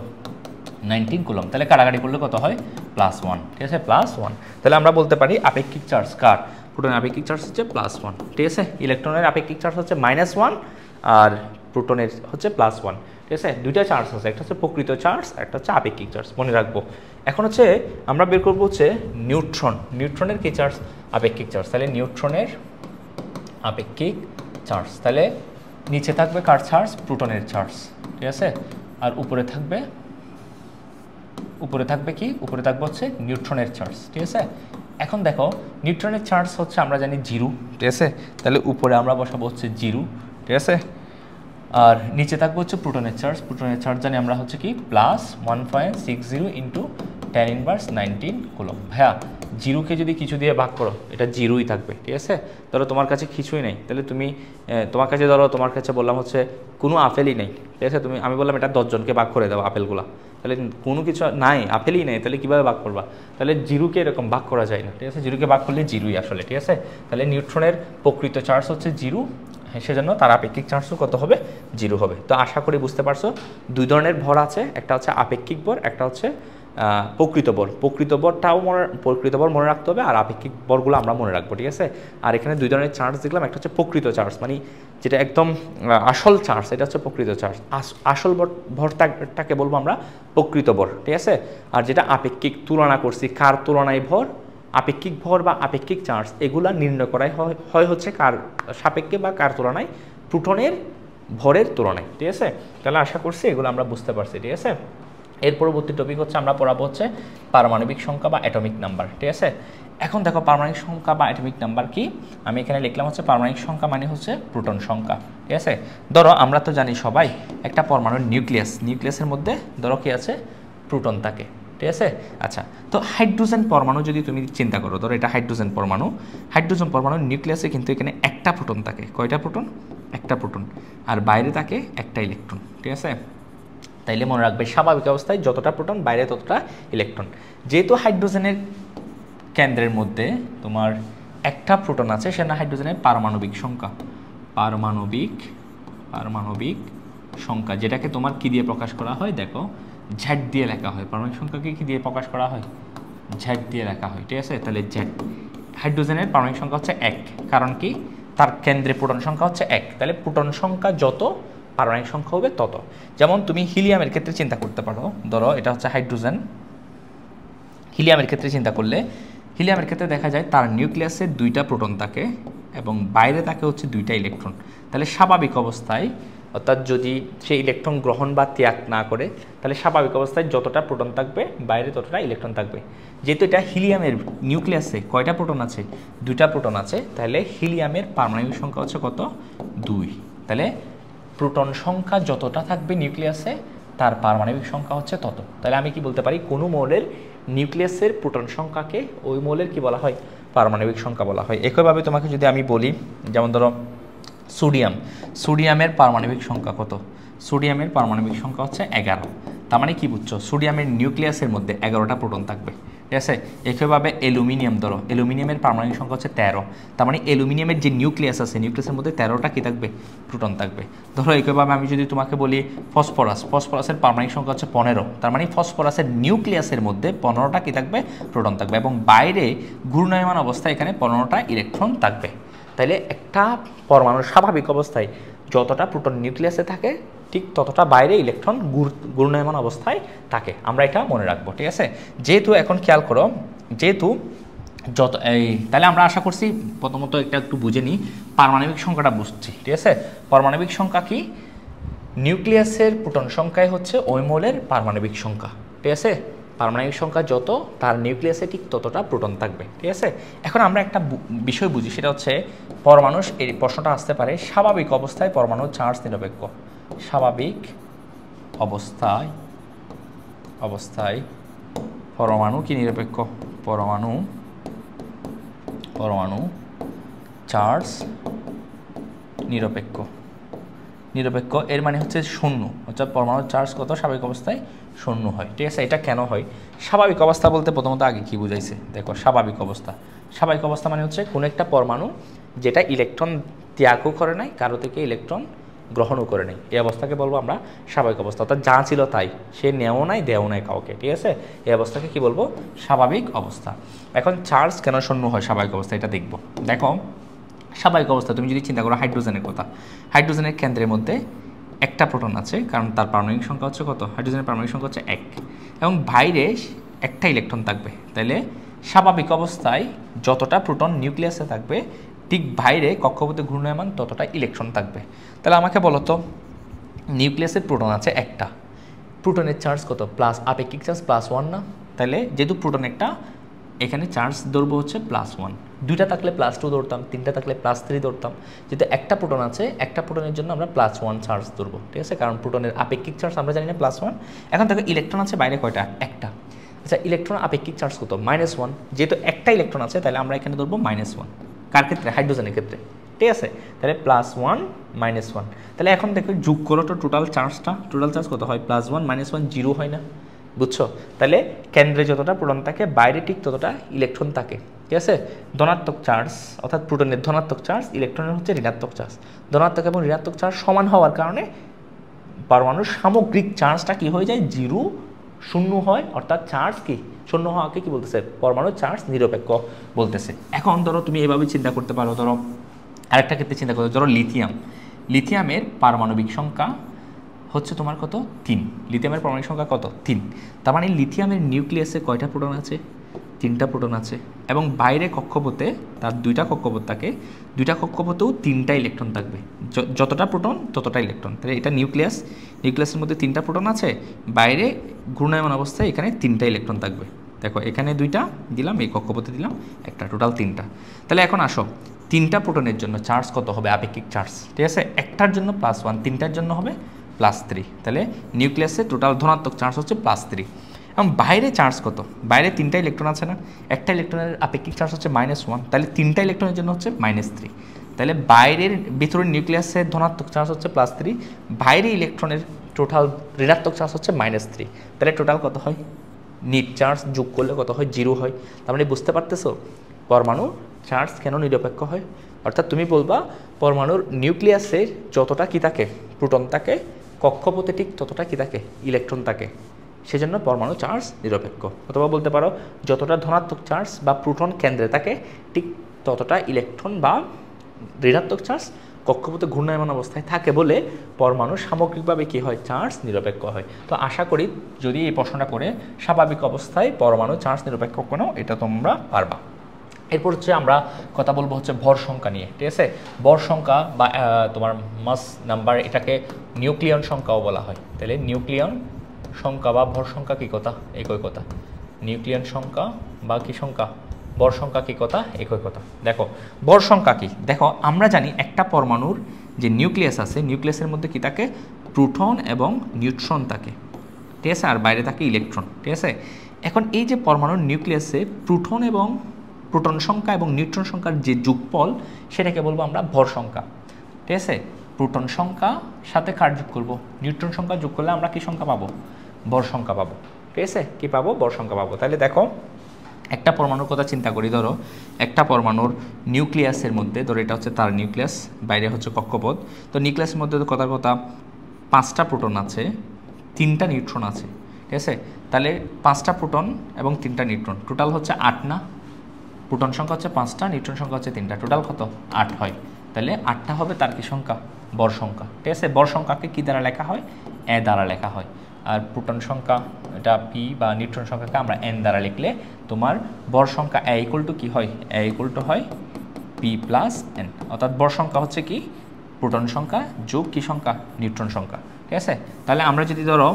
19 কুলম। তাহলে কাটাকাটি করলে কত হয়, +1, ঠিক আছে, +1। তাহলে আমরা বলতে পারি আপেক্ষিক চার্জ কার, প্রোটনের আপেক্ষিক চার্জ হচ্ছে +1, ঠিক আছে। ইলেকট্রনের আপেক্ষিক চার্জ হচ্ছে -1, আর প্রোটনের হচ্ছে +1, ঠিক আছে। দুইটা চার্জ আছে, একটা হচ্ছে প্রকৃত চার্জ, একটা হচ্ছে আপেক্ষিক চার্জ, মনে রাখবো। এখন হচ্ছে আমরা বের করবো হচ্ছে নিউট্রনের কি চার্জ, আপেক্ষিক চার্জ। তাহলে নিউট্রনের আপেক্ষিক চার্জ, তাহলে নিচে থাকবে কার চার্জ, প্রোটনের চার্জ, ঠিক আছে। আর উপরে থাকবে কি, উপরে থাকবে হচ্ছে নিউট্রনের চার্জ, ঠিক আছে। এখন দেখো নিউট্রনের চার্জ হচ্ছে আমরা জানি 0, ঠিক আছে। তাহলে উপরে আমরা বসাবো হচ্ছে 0, ঠিক আছে। আর নিচে থাকবে হচ্ছে প্রোটনের চার্জ জানি আমরা হচ্ছে কি, প্লাস 1.60 × 10⁻19 কুলম। ভাইয়া 0কে যদি কিছু দিয়ে ভাগ করো, এটা 0ই থাকবে, ঠিক আছে। ধরো তোমার কাছে কিছুই নেই, তাহলে তুমি তোমার কাছে বললাম হচ্ছে কোনো আপেলই নেই, ঠিক আছে। আমি বললাম এটা 10 জনকে ভাগ করে দাও আপেলগুলা, তাহলে কোনো কিছু নাই, আপেলই নেই, তাহলে কীভাবে ভাগ করবা, তাহলে 0কে এরকম ভাগ করা যায় না, ঠিক আছে। 0কে ভাগ করলে 0ই আসলে, ঠিক আছে। তাহলে নিউট্রনের প্রকৃত চার্জ হচ্ছে 0, সেজন্য তার আপেক্ষিক চার্জও কত হবে, 0 হবে। তো আশা করি বুঝতে পারছো, দুই ধরনের ভর আছে, একটা হচ্ছে আপেক্ষিক ভর, একটা হচ্ছে প্রকৃত ভর মনে রাখতে হবে, আর আপেক্ষিক ভরগুলো আমরা মনে রাখবো, ঠিক আছে। আর এখানে দুই ধরনের চার্জ দেখলাম, একটা হচ্ছে প্রকৃত চার্জ, মানে যেটা একদম আসল চার্জ, এটা হচ্ছে প্রকৃত চার্জ। আসল ভরটাকে বলবো আমরা প্রকৃত ভর, ঠিক আছে। আর যেটা আপেক্ষিক, তুলনা করছি কার তুলনায় ভর, আপেক্ষিক ভর বা আপেক্ষিক চার্জ, এগুলা নির্ণয় করাই হয় হচ্ছে কার সাপেক্ষে বা কার তুলনায়, প্রোটনের ভরের তুলনায়, ঠিক আছে। তাহলে আশা করছি এগুলো আমরা বুঝতে পারছি, ঠিক আছে। এর পরবর্তী টপিক হচ্ছে আমরা পড়াবো হচ্ছে পারমাণবিক সংখ্যা বা অ্যাটমিক নাম্বার, ঠিক আছে। এখন দেখো পারমাণবিক সংখ্যা বা অ্যাটমিক নাম্বার কি, আমি এখানে লিখলাম হচ্ছে পারমাণবিক সংখ্যা মানে হচ্ছে প্রোটন সংখ্যা, ঠিক আছে। ধরো আমরা তো জানি সবাই একটা পরমাণুর নিউক্লিয়াসের মধ্যে ধরো কি আছে, প্রোটন থাকে, ঠিক আছে। আচ্ছা, তো হাইড্রোজেন পরমাণু যদি তুমি চিন্তা করো, ধরো এটা হাইড্রোজেন পরমাণুর নিউক্লিয়াসে কিন্তু এখানে একটা প্রোটন থাকে। কয়টা প্রোটন? একটা প্রোটন। আর বাইরে থাকে একটা ইলেকট্রন, ঠিক আছে। তাইলে মনে রাখবে স্বাভাবিক অবস্থায় যতটা প্রোটন, বাইরে ততটা ইলেকট্রন। যেহেতু হাইড্রোজেনের কেন্দ্রের মধ্যে তোমার একটা প্রোটন আছে, সেটা হাইড্রোজেনের পারমাণবিক সংখ্যা, যেটাকে তোমার কি দিয়ে প্রকাশ করা হয়, দেখো জ্যাড দিয়ে লেখা হয়। পারমাণবিক সংখ্যাকে কি দিয়ে প্রকাশ করা হয়? জ্যাড দিয়ে লেখা হয়, ঠিক আছে। তাহলে জ্যাড, হাইড্রোজেনের পারমাণবিক সংখ্যা হচ্ছে 1, কারণ কি তার কেন্দ্রে প্রোটন সংখ্যা হচ্ছে 1। তাহলে প্রোটন সংখ্যা যত, পারমাণবিক সংখ্যা হবে তত। যেমন তুমি হিলিয়ামের ক্ষেত্রে চিন্তা করতে পারো, ধরো এটা হচ্ছে হাইড্রোজেন, হিলিয়ামের ক্ষেত্রে চিন্তা করলে, হিলিয়ামের ক্ষেত্রে দেখা যায় তার নিউক্লিয়াসে 2টা প্রোটন থাকে এবং বাইরে থাকে হচ্ছে 2টা ইলেকট্রন। তাহলে স্বাভাবিক অবস্থায়, অর্থাৎ যদি সে ইলেকট্রন গ্রহণ বা ত্যাগ না করে, তাহলে স্বাভাবিক অবস্থায় যতটা প্রোটন থাকবে বাইরে ততটা ইলেকট্রন থাকবে। যেহেতু এটা হিলিয়ামের নিউক্লিয়াসে কয়টা প্রোটন আছে? 2টা প্রোটন আছে। তাহলে হিলিয়ামের পারমাণবিক সংখ্যা হচ্ছে কত? 2। তাহলে প্রোটন সংখ্যা যতটা থাকবে নিউক্লিয়াসে, তার পারমাণবিক সংখ্যা হচ্ছে তত। তাহলে আমি কি বলতে পারি, কোনো মৌলের নিউক্লিয়াসের প্রোটন সংখ্যাকে ওই মৌলের কি বলা হয়? পারমাণবিক সংখ্যা বলা হয়। একইভাবে তোমাকে যদি আমি বলি, যেমন ধরো সোডিয়ামের পারমাণবিক সংখ্যা কত? সোডিয়ামের পারমাণবিক সংখ্যা হচ্ছে 11। তার মানে কি বুঝছো? সোডিয়ামের নিউক্লিয়াসের মধ্যে 11টা প্রোটন থাকবে, ঠিক আছে। একইভাবে অ্যালুমিনিয়াম, ধরো অ্যালুমিনিয়ামের পারমাণবিক সংখ্যা হচ্ছে 13। তার মানে অ্যালুমিনিয়ামের যে নিউক্লিয়াস আছে, নিউক্লিয়াসের মধ্যে 13টা কি থাকবে? প্রোটন থাকবে। ধরো একইভাবে আমি যদি তোমাকে বলি ফসফরাসের পারমাণবিক সংখ্যা হচ্ছে 15। তার মানে ফসফরাসের নিউক্লিয়াসের মধ্যে 15টা কি থাকবে? প্রোটন থাকবে, এবং বাইরে ঘূর্ণায়মান অবস্থায় এখানে 15টা ইলেকট্রন থাকবে। তাহলে একটা পরমাণুর স্বাভাবিক অবস্থায় যতটা প্রোটন নিউক্লিয়াসে থাকে, ঠিক ততটা বাইরে ইলেকট্রন ঘূর্ণায়মান অবস্থায় থাকে। আমরা এটা মনে রাখবো, ঠিক আছে। যেহেতু এখন খেয়াল করো, যেহেতু তাহলে আমরা আশা করছি প্রথমত একটু বুঝে নিই, পারমাণবিক সংখ্যাটা বুঝছি, ঠিক আছে। পারমাণবিক সংখ্যা কি? নিউক্লিয়াসের প্রোটন সংখ্যাই হচ্ছে ওই মৌলের পারমাণবিক সংখ্যা, ঠিক আছে। পারমাণবিক সংখ্যা যত, তার নিউক্লিয়াসে ঠিক ততটা প্রোটন থাকবে, ঠিক আছে। এখন আমরা একটা বিষয় বুঝি, সেটা হচ্ছে পরমাণু, এই প্রশ্নটা আসতে পারে, স্বাভাবিক অবস্থায় পরমাণু চার্জ নিরপেক্ষ। স্বাভাবিক অবস্থায় পরমাণু কি নিরপেক্ষ? পরমাণু চার্জ নিরপেক্ষ। এর মানে হচ্ছে শূন্য, অর্থাৎ পরমাণুর চার্জ কত? স্বাভাবিক অবস্থায় 0 হয়, ঠিক আছে। এটা কেন হয়? স্বাভাবিক অবস্থা বলতে প্রথমত আগে কি বুঝাইছে দেখো। স্বাভাবিক অবস্থা মানে হচ্ছে কোনো একটা পরমাণু যেটা ইলেকট্রন ত্যাগও করে নাই, কারো থেকে ইলেকট্রন গ্রহণও করে নেই, এই অবস্থাকে বলবো আমরা স্বাভাবিক অবস্থা। অর্থাৎ যা ছিল তাই, সে নেও নাই দেও নাই কাউকে, ঠিক আছে। এই অবস্থাকে কি বলবো? স্বাভাবিক অবস্থা। এখন চার্জ কেন 0 হয় স্বাভাবিক অবস্থা, এটা দেখবো। দেখো স্বাভাবিক অবস্থা তুমি যদি চিন্তা করো হাইড্রোজেনের কথা, হাইড্রোজেনের কেন্দ্রের মধ্যে একটা প্রোটন আছে, কারণ তার পারমাণবিক সংখ্যা হচ্ছে কত? হাইড্রোজেনের পারমাণবিক সংখ্যা হচ্ছে 1, এবং বাইরে একটা ইলেকট্রন থাকবে। তাহলে স্বাভাবিক অবস্থায় যতটা প্রোটন নিউক্লিয়াসে থাকবে, ঠিক বাইরে কক্ষপথে ঘূর্ণায়মান ততটা ইলেকট্রন থাকবে। তাহলে আমাকে বলো তো, নিউক্লিয়াসের প্রোটন আছে একটা, প্রোটনের চার্জ কত? প্লাস, আপেক্ষিক চার্জ +1 না? তাহলে যেহেতু প্রোটন একটা, এখানে চার্জ ধরবো হচ্ছে +1। 2টা থাকলে +2 ধরতাম, 3টা থাকলে +3 ধরতাম। যেহেতু একটা প্রোটন আছে, একটা প্রোটনের জন্য আমরা +1 চার্জ ধরবো, ঠিক আছে। কারণ প্রোটনের আপেক্ষিক চার্জ আমরা জানি না +1। এখন দেখো ইলেকট্রন আছে বাইরে কয়টা? একটা। আচ্ছা, ইলেকট্রন আপেক্ষিক চার্জ কত? -1। যেহেতু একটা ইলেকট্রন আছে, তাহলে আমরা এখানে ধরবো -1। কার ক্ষেত্রে? হাইড্রোজেনের ক্ষেত্রে, ঠিক আছে। তাহলে +1 -1। তাহলে এখন দেখো যোগ করো তো টোটাল চার্জটা, টোটাল চার্জ কত হয়? +1 -1 0 হয় না? বুঝছো? তাহলে কেন্দ্রে যতটা প্রোটন থাকে, বাইরে ঠিক ততটা ইলেকট্রন থাকে, ঠিক আছে। ধনাত্মক চার্জ, অর্থাৎ প্রোটনের ধনাত্মক চার্জ, ইলেকট্রনের হচ্ছে ঋণাত্মক চার্জ। ধনাত্মক এবং ঋণাত্মক চার্জ সমান হওয়ার কারণে পরমাণুর সামগ্রিক চার্জটা কি হয়ে যায়? 0 শূন্য হয়, অর্থাৎ চার্জ কি শূন্য হওয়াকে কি বলতেছে, পরমাণুর চার্জ নিরপেক্ষ বলতেছে। এখন ধরো তুমি এভাবে চিন্তা করতে পারো, ধরো আরেকটা ক্ষেত্রে চিন্তা করো, ধরো লিথিয়ামের পারমাণবিক সংখ্যা হচ্ছে তোমার কত, 3। লিথিয়ামের পারমাণবিক সংখ্যা কত, 3। তার মানে লিথিয়ামের নিউক্লিয়াসে কয়টা প্রোটন আছে, 3টা প্রোটন আছে, এবং বাইরে কক্ষপথে তার 2টা কক্ষপথ থাকে, 2টা কক্ষপথেও 3টা ইলেকট্রন থাকবে, যতটা প্রোটন ততটা ইলেকট্রন। তাহলে এটা নিউক্লিয়াসের মধ্যে 3টা প্রোটন আছে, বাইরে ঘূর্ণায়মান অবস্থায় এখানে 3টা ইলেকট্রন থাকবে। দেখো এখানে 2টা দিলাম, এই কক্ষপথে দিলাম একটা, টোটাল 3টা। তাহলে এখন আসো 3টা প্রোটনের জন্য চার্জ কত হবে, আপেক্ষিক চার্জ, ঠিক আছে, একটার জন্য +1, 3টার জন্য হবে +3। তাহলে নিউক্লিয়াসে টোটাল ধনাত্মক চার্জ হচ্ছে +3। এবং বাইরে চার্জ কত, বাইরে 3টা ইলেকট্রন আছে না, একটা ইলেকট্রনের আপেক্ষিক চার্জ হচ্ছে -1, তাহলে 3টা ইলেকট্রনের জন্য হচ্ছে -3। তাহলে বাইরের ভিতরের নিউক্লিয়াসের ধনাত্মক চার্জ হচ্ছে +3, বাইরে ইলেকট্রনের টোটাল ঋণাত্মক চার্জ হচ্ছে -3। তাহলে টোটাল কত হয়, নিট চার্জ যোগ করলে কত হয়, 0 হয়। তার মানে বুঝতে পারতেছো পরমাণু চার্জ কেন নিরপেক্ষ হয়। অর্থাৎ তুমি বলবা পরমাণুর নিউক্লিয়াসের যতটা কি থাকে, প্রোটন থাকে, কক্ষপথে ঠিক ততটা কি থাকে, ইলেকট্রন থাকে, সেজন্য পরমাণু চার্জ নিরপেক্ষ। অথবা বলতে পারো যতটা ধনাত্মক চার্জ বা প্রোটন কেন্দ্রে থাকে, ঠিক ততটা ইলেকট্রন বা ঋণাত্মক চার্জ কক্ষপথে ঘূর্ণায়মান অবস্থায় থাকে বলে পরমাণু সামগ্রিকভাবে কি হয়, চার্জ নিরপেক্ষ হয়। তো আশা করি যদি এই প্রশ্নটা করে স্বাভাবিক অবস্থায় পরমাণু চার্জ নিরপেক্ষ কোনো, এটা তোমরা পারবা। এরপর হচ্ছে আমরা কথা বলবো হচ্ছে ভর সংখ্যা নিয়ে, ঠিক আছে। ভর সংখ্যা বা তোমার মাস নাম্বার, এটাকে নিউক্লিয়ন সংখ্যাও বলা হয়। তাহলে নিউক্লিয়ন সংখ্যা বা ভর সংখ্যা কী কথা, একই কথা। নিউক্লিয়ন সংখ্যা বা কী সংখ্যা, ভর সংখ্যা কী কথা, একই কথা। দেখো ভর সংখ্যা কি, দেখো আমরা জানি একটা পরমাণুর যে নিউক্লিয়াস আছে, নিউক্লিয়াসের মধ্যে কি থাকে, প্রোটন এবং নিউট্রন থাকে, ঠিক আছে, আর বাইরে থাকে ইলেকট্রন, ঠিক আছে। এখন এই যে পরমাণুর নিউক্লিয়াসে প্রোটন সংখ্যা এবং নিউট্রন সংখ্যার যে যোগফল, সেটাকে বলবো আমরা ভর সংখ্যা, ঠিক আছে। প্রোটন সংখ্যা সাথে কার যোগ করবো, নিউট্রন সংখ্যা যোগ করলে আমরা কি সংখ্যা পাবো, ভর সংখ্যা পাবো, ঠিক আছে, কি পাবো, ভর সংখ্যা পাবো। তাহলে দেখো একটা পরমাণুর কথা চিন্তা করি, ধরো একটা পরমাণুর নিউক্লিয়াসের মধ্যে, ধরো এটা হচ্ছে তার নিউক্লিয়াস, বাইরে হচ্ছে কক্ষপথ। তো নিউক্লিয়াসের মধ্যে তো কথার কথা 5টা প্রোটন আছে, 3টা নিউট্রন আছে, ঠিক আছে। তাহলে 5টা প্রোটন এবং 3টা নিউট্রন, টোটাল হচ্ছে 8 না। প্রোটন সংখ্যা হচ্ছে 5টা, নিউট্রন সংখ্যা হচ্ছে 3টা, টোটাল কত, 8 হয়। তাহলে 8টা হবে তার কি সংখ্যা, ভর সংখ্যা, ঠিক আছে। ভর সংখ্যাকে কী দ্বারা লেখা হয়, এ দ্বারা লেখা হয়। আর প্রোটন সংখ্যা এটা পি বা নিউট্রন সংখ্যাকে আমরা এন দ্বারা লিখলে তোমার ভর সংখ্যা এ ইকুয়াল টু কী হয়, এ ইকুয়াল টু হয় পি প্লাস এন। অর্থাৎ ভর সংখ্যা হচ্ছে কি, প্রোটন সংখ্যা যোগ কী সংখ্যা, নিউট্রন সংখ্যা, ঠিক আছে। তাহলে আমরা যদি ধরো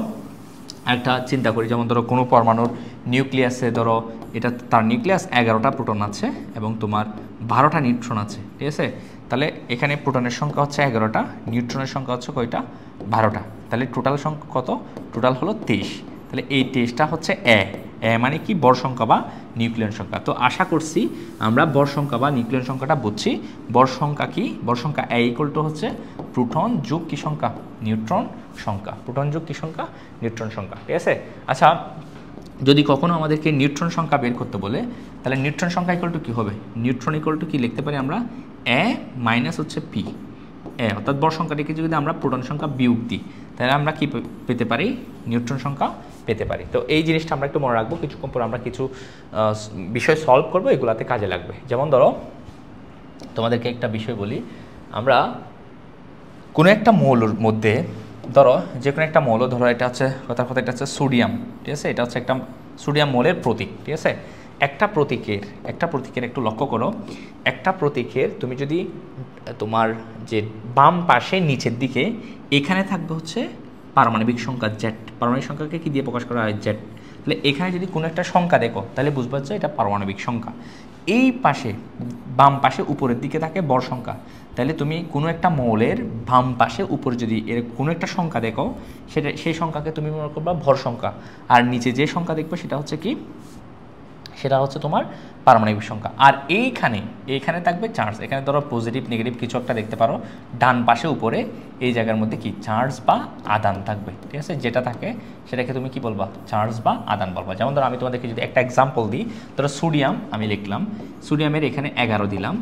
একটা চিন্তা করি, যেমন ধরো কোনো পরমাণুর নিউক্লিয়াসে, ধরো এটা তার নিউক্লিয়াস 11টা প্রোটন আছে এবং তোমার 12টা নিউট্রন আছে, ঠিক আছে। তাহলে এখানে প্রোটনের সংখ্যা হচ্ছে 11টা, নিউট্রনের সংখ্যা হচ্ছে কয়টা, 12টা। তাহলে টোটাল সংখ্যা কত, টোটাল হলো 23। তাহলে এই 23টা হচ্ছে এ মানে কি, ভর সংখ্যা বা নিউক্লিয়ন সংখ্যা। তো আশা করছি আমরা ভর সংখ্যা বা নিউক্লিয়ন সংখ্যাটা বুঝছি। ভর সংখ্যা কি, ভর সংখ্যা এ ইকুয়াল টু হচ্ছে প্রোটন যোগ কি সংখ্যা, নিউট্রন সংখ্যা, প্রোটন যোগ কি সংখ্যা, নিউট্রন সংখ্যা, ঠিক আছে। আচ্ছা যদি কখনো আমাদেরকে নিউট্রন সংখ্যা বের করতে বলে, তাহলে নিউট্রন সংখ্যা ইকুয়াল টু কী হবে, নিউট্রন ইকুয়াল টু কী লিখতে পারি আমরা, এ মাইনাস হচ্ছে পি, এ অর্থাৎ ভর সংখ্যাটিকে যদি আমরা প্রোটন সংখ্যা বিয়োগ দিই, তাহলে আমরা কি পেতে পারি, নিউট্রন সংখ্যা পেতে পারি। তো এই জিনিসটা আমরা একটু মনে রাখবো, কিছুক্ষণ পর আমরা কিছু বিষয় সলভ করবো, এগুলাতে কাজে লাগবে। যেমন ধরো তোমাদেরকে একটা বিষয় বলি, আমরা কোনো একটা মৌলের মধ্যে, ধরো যে কোনো একটা মৌল, ধরো এটা হচ্ছে কথার কথা, এটা হচ্ছে সোডিয়াম, ঠিক আছে, এটা হচ্ছে একটা সোডিয়াম মৌলের প্রতীক, ঠিক আছে। একটা প্রতীকের একটু লক্ষ্য করো, একটা প্রতীকের তুমি যদি তোমার যে বাম পাশে নিচের দিকে এখানে থাকবে হচ্ছে পারমাণবিক সংখ্যা জেড, পারমাণবিক সংখ্যাকে কি দিয়ে প্রকাশ করা হয়, জেড। তাহলে এখানে যদি কোনো একটা সংখ্যা দেখো, তাহলে বুঝবা যে এটা পারমাণবিক সংখ্যা। এই পাশে বাম পাশে উপরের দিকে থাকে ভর সংখ্যা, তাহলে তুমি কোনো একটা মৌলের বাম পাশে উপরে যদি এর কোনো একটা সংখ্যা দেখো, সেই সংখ্যাকে তুমি মনে করবা ভর সংখ্যা, আর নিচে যে সংখ্যা দেখবে সেটা হচ্ছে কি, সেটা হচ্ছে তোমার পারমাণবিক সংখ্যা। আর এইখানে থাকবে চার্জ, এখানে ধরো পজিটিভ নেগেটিভ কিছু একটা দেখতে পারো, ডান পাশে উপরে এই জায়গার মধ্যে কি চার্জ বা আদান থাকবে, ঠিক আছে। যেটা থাকে সেটাকে তুমি কি বলবা, চার্জ বা আদান বলবা। যেমন ধরো আমি তোমাদেরকে যদি একটা এক্সাম্পল দিই, ধরো সোডিয়াম আমি লিখলাম, সোডিয়ামের এখানে 11 দিলাম,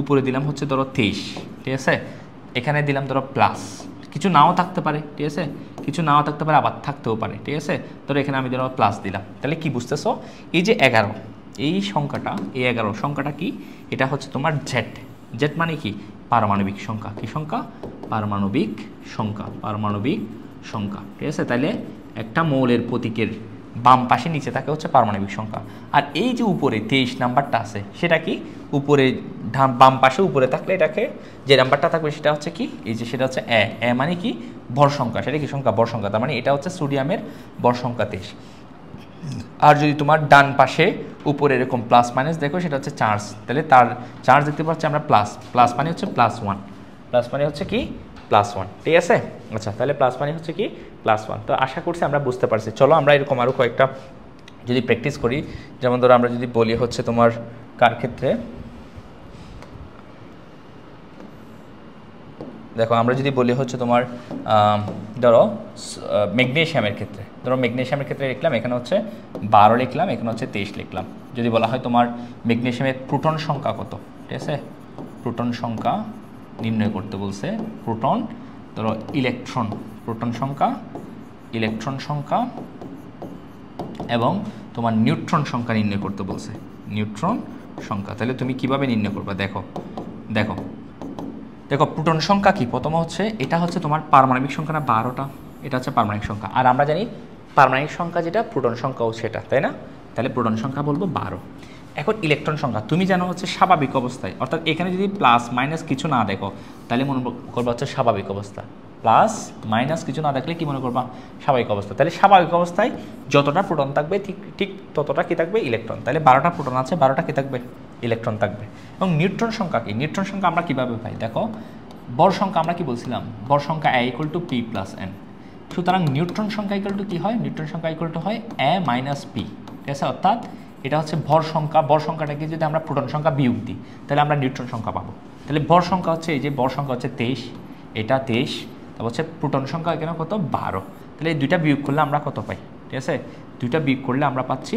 উপরে দিলাম হচ্ছে ধরো 23, ঠিক আছে। এখানে দিলাম ধরো প্লাস, কিছু নাও থাকতে পারে, ঠিক আছে, কিছু নাও থাকতে পারে, আবার থাকতেও পারে, ঠিক আছে। ধরো এখানে আমি ধরো প্লাস দিলাম, তাহলে কি বুঝতেছো, এই যে 11 এই সংখ্যাটা, এই 11 সংখ্যাটা কি, এটা হচ্ছে তোমার জেড। জেড মানে কি, পারমাণবিক সংখ্যা। কি সংখ্যা, পারমাণবিক সংখ্যা, পারমাণবিক সংখ্যা, ঠিক আছে। তাহলে একটা মৌলের প্রতীকের বাম পাশে নিচে থাকে হচ্ছে পারমাণবিক সংখ্যা। আর এই যে উপরে 23 নাম্বারটা আছে সেটা কি, উপরে বাম পাশে উপরে থাকলে এটাকে যে নাম্বারটা থাকবে সেটা হচ্ছে কি, এই যে সেটা হচ্ছে এ মানে কি ভর সংখ্যা, সেটা কি সংখ্যা, ভর সংখ্যা। তার মানে এটা হচ্ছে সোডিয়ামের ভর সংখ্যা 23। আর যদি তোমার ডান পাশে উপরে এরকম প্লাস মাইনাস দেখো সেটা হচ্ছে চার্জ, তাহলে তার চার্জ দেখতে পাচ্ছি আমরা প্লাস, প্লাস মানে হচ্ছে +1, প্লাস মানে হচ্ছে কি +1, ঠিক আছে। আচ্ছা, তাহলে প্লাস মানে হচ্ছে কি +1। তো আশা করছি আমরা বুঝতে পারছি। চলো আমরা এরকম আরও কয়েকটা যদি প্র্যাকটিস করি, যেমন ধরো আমরা যদি বলি হচ্ছে তোমার কার ক্ষেত্রে, দেখো আমরা যদি বলি হচ্ছে তোমার ধরো ম্যাগনেসিয়ামের ক্ষেত্রে, ধরো ম্যাগনেসিয়ামের ক্ষেত্রে লিখলাম এখানে হচ্ছে 12 লিখলাম, এখানে হচ্ছে 23 লিখলাম। যদি বলা হয় তোমার ম্যাগনেসিয়ামের প্রোটন সংখ্যা কত, ঠিক আছে, প্রোটন সংখ্যা নির্ণয় করতে বলছে, প্রোটন ধরো ইলেকট্রন, প্রোটন সংখ্যা, ইলেকট্রন সংখ্যা এবং তোমার নিউট্রন সংখ্যা নির্ণয় করতে বলছে, নিউট্রন সংখ্যা। তাহলে তুমি কিভাবে নির্ণয় করবে, দেখো দেখো দেখো প্রোটন সংখ্যা কি, প্রথম হচ্ছে এটা হচ্ছে তোমার পারমাণবিক সংখ্যা না 12টা, এটা হচ্ছে পারমাণবিক সংখ্যা। আর আমরা জানি পারমাণবিক সংখ্যা যেটা প্রোটন সংখ্যাও সেটা, তাই না। তাহলে প্রোটন সংখ্যা বলবো 12। এখন ইলেকট্রন সংখ্যা তুমি জানো হচ্ছে স্বাভাবিক অবস্থায়, অর্থাৎ এখানে যদি প্লাস মাইনাস কিছু না দেখো তাহলে মনে করবা হচ্ছে স্বাভাবিক অবস্থা, প্লাস মাইনাস কিছু না দেখলে কি মনে করবা, স্বাভাবিক অবস্থা। তাহলে স্বাভাবিক অবস্থায় যতটা প্রোটন থাকবে ঠিক ঠিক ততটা কি থাকবে, ইলেকট্রন। তাহলে 12টা প্রোটন আছে, 12টা কি থাকবে, ইলেকট্রন থাকবে। এবং নিউট্রন সংখ্যা কি, নিউট্রন সংখ্যা আমরা কীভাবে পাই, দেখো ভর সংখ্যা আমরা কি বলছিলাম, ভর সংখ্যা A = P + N। সুতরাং নিউট্রন সংখ্যা ইকুয়াল টু কী হয়, নিউট্রন সংখ্যা ইকুয়াল টু হয় A - P, ঠিক আছে। অর্থাৎ এটা হচ্ছে ভর সংখ্যা, ভর সংখ্যাটাকে যদি আমরা প্রোটন সংখ্যা বিয়োগ দিই তাহলে আমরা নিউট্রন সংখ্যা পাবো। তাহলে ভর সংখ্যা হচ্ছে এই যে ভর সংখ্যা হচ্ছে 23, এটা 23, তারপর হচ্ছে প্রোটন সংখ্যা এখানে কত 12। তাহলে এই দুইটা বিয়োগ করলে আমরা কত পাই, ঠিক আছে, দুইটা বিয়োগ করলে আমরা পাচ্ছি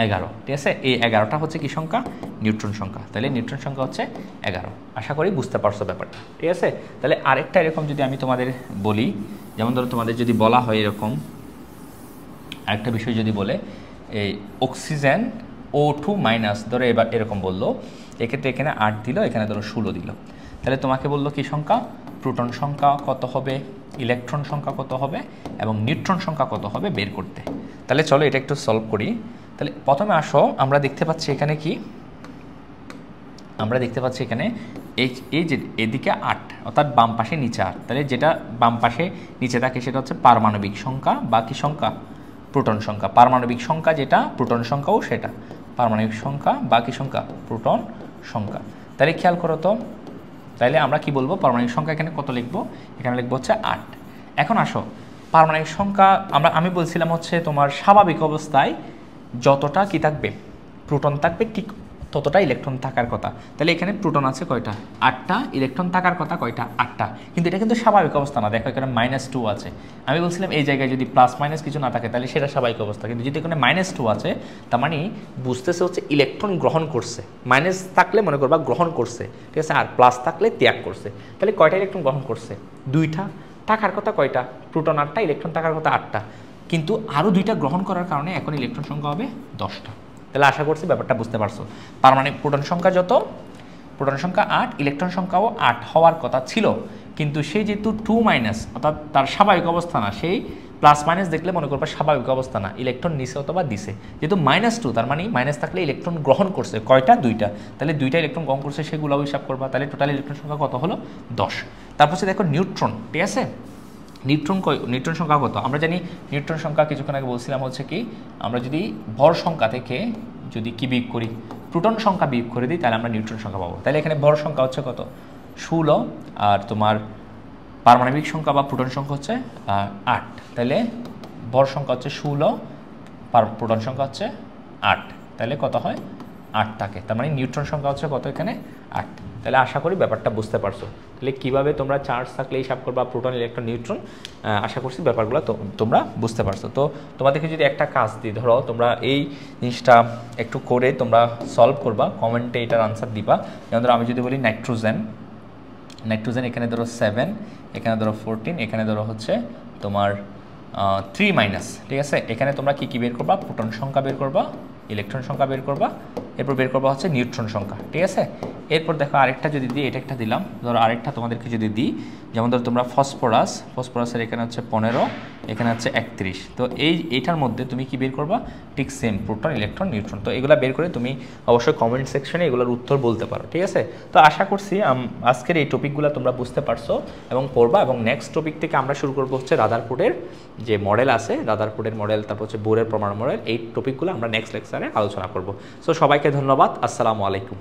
11, ঠিক আছে। এই 11টা হচ্ছে কি সংখ্যা, নিউট্রন সংখ্যা। তাহলে নিউট্রন সংখ্যা হচ্ছে 11। আশা করি বুঝতে পারছো ব্যাপারটা, ঠিক আছে। তাহলে আরেকটা এরকম যদি আমি তোমাদের বলি, যেমন ধরো তোমাদের যদি বলা হয় এরকম আরেকটা বিষয় যদি বলে এই অক্সিজেন O2- ধরো এবার এরকম বললো, এক্ষেত্রে এখানে 8 দিল, এখানে ধরো 16 দিল, তাহলে তোমাকে বললো কি সংখ্যা, প্রোটন সংখ্যা কত হবে, ইলেকট্রন সংখ্যা কত হবে এবং নিউট্রন সংখ্যা কত হবে বের করতে। তাহলে চলো এটা একটু সলভ করি। তাহলে প্রথমে আসো, আমরা দেখতে পাচ্ছি এখানে কি, আমরা দেখতে পাচ্ছি এখানে এই যে এদিকে 8, অর্থাৎ বাম পাশে নিচে 8, তাহলে যেটা বাম পাশে নিচে থাকে সেটা হচ্ছে পারমাণবিক সংখ্যা বা কি সংখ্যা, প্রোটন সংখ্যা। পারমাণবিক সংখ্যা যেটা, প্রোটন সংখ্যাও সেটা, পারমাণবিক সংখ্যা বা কি সংখ্যা, প্রোটন সংখ্যা। তাহলে খেয়াল করো তো, তাহলে আমরা কি বলবো, পারমাণবিক সংখ্যা এখানে কত লিখবো, এখানে লিখবো হচ্ছে 8। এখন আসো পারমাণবিক সংখ্যা আমি বলছিলাম হচ্ছে তোমার স্বাভাবিক অবস্থায় যতটা কি থাকবে, প্রোটন থাকবে ঠিক ততটা ইলেকট্রন থাকার কথা। তাহলে এখানে প্রোটন আছে কয়টা, 8টা, ইলেকট্রন থাকার কথা কয়টা, 8টা। কিন্তু এটা কিন্তু স্বাভাবিক অবস্থা না, দেখো এখানে -2 আছে। আমি বলছিলাম এই জায়গায় যদি প্লাস মাইনাস কিছু না থাকে তাহলে সেটা স্বাভাবিক অবস্থা, কিন্তু যদি এখানে -2 আছে তার মানে বুঝতেছে হচ্ছে ইলেকট্রন গ্রহণ করছে, মাইনাস থাকলে মনে করবা গ্রহণ করছে, ঠিক আছে, আর প্লাস থাকলে ত্যাগ করছে। তাহলে কয়টা ইলেকট্রন গ্রহণ করছে, 2টা, থাকার কথা কয়টা, প্রোটন 8টা, ইলেকট্রন থাকার কথা 8টা, কিন্তু আরও 2টা গ্রহণ করার কারণে এখন ইলেকট্রন সংখ্যা হবে 10টা। তাহলে আশা করছি ব্যাপারটা বুঝতে পারছো। তার মানে প্রোটন সংখ্যা যত, প্রোটন সংখ্যা 8, ইলেকট্রন সংখ্যাও 8 হওয়ার কথা ছিল, কিন্তু সেই যেহেতু 2- অর্থাৎ তার স্বাভাবিক অবস্থা না, সেই প্লাস মাইনাস দেখলে মনে করবা স্বাভাবিক অবস্থা না, ইলেকট্রন নিচে অথবা দিছে। যেহেতু -2 তার মানে মাইনাস থাকলে ইলেকট্রন গ্রহণ করছে কয়টা, 2টা, তাহলে 2টা ইলেকট্রন গ্রহণ করছে সেগুলোও হিসাব করবা। তাহলে টোটাল ইলেকট্রন সংখ্যা কত হলো, 10। তারপর হচ্ছে দেখো নিউট্রন, ঠিক আছে, নিউট্রন সংখ্যা কত, আমরা জানি নিউট্রন সংখ্যা কিছুক্ষণ আগে বলছিলাম হচ্ছে কি, আমরা যদি ভর সংখ্যা থেকে যদি কি বিয়োগ করি, প্রোটন সংখ্যা বিয়োগ করে দিই তাহলে আমরা নিউট্রন সংখ্যা পাবো। তাহলে এখানে ভর সংখ্যা হচ্ছে কত, 16, আর তোমার পারমাণবিক সংখ্যা বা প্রোটন সংখ্যা হচ্ছে 8। তাহলে ভর সংখ্যা হচ্ছে 16, প্রোটন সংখ্যা হচ্ছে 8, তাহলে কত হয় 8 থাকে। তার মানে নিউট্রন সংখ্যা হচ্ছে কত, এখানে 8। তাহলে আশা করি ব্যাপারটা বুঝতে পারছো। তাহলে কীভাবে তোমরা চার্জ থাকলে হিসাব করবা, প্রোটন, ইলেকট্রন, নিউট্রন, আশা করছি ব্যাপারগুলো তোমরা বুঝতে পারছো। তো তোমাদেরকে যদি একটা কাজ দিই, ধরো তোমরা এই জিনিসটা একটু করে তোমরা সলভ করবা, কমেন্টে এটার আনসার দিবা। যেমন ধরো আমি যদি বলি নাইট্রোজেন নাইট্রোজেন এখানে ধরো 7, এখানে ধরো 14, এখানে ধরো হচ্ছে তোমার 3 মাইনাস, ঠিক আছে। এখানে তোমরা কি কি বের করবা, প্রোটন সংখ্যা বের করবা, ইলেকট্রন সংখ্যা বের করবা, এরপর বের করবা হচ্ছে নিউট্রন সংখ্যা, ঠিক আছে। এরপর দেখো আরেকটা যদি দিই, এটা একটা দিলাম, ধরো আরেকটা তোমাদেরকে যদি দিই, যেমন ধরো তোমরা ফসফরাসের এখানে হচ্ছে 15, এখানে হচ্ছে 31। তো এইটার মধ্যে তুমি কি বের করবা, ঠিক সেম প্রোটন, ইলেকট্রন, নিউট্রন। তো এগুলো বের করে তুমি অবশ্যই কমেন্ট সেকশনে এগুলোর উত্তর বলতে পারো, ঠিক আছে। তো আশা করছি আজকের এই টপিকগুলো তোমরা বুঝতে পারছো এবং পড়বা। এবং নেক্সট টপিক থেকে আমরা শুরু করবো হচ্ছে রাদারফোর্ডের যে মডেল আছে, রাদারফোর্ডের মডেল, তারপর হচ্ছে বোরের প্রমাণ মডেল, এই টপিকগুলো আমরা নেক্সট লেকচারে আলোচনা করব। সো সবাইকে ধন্যবাদ, আসসালামু আলাইকুম।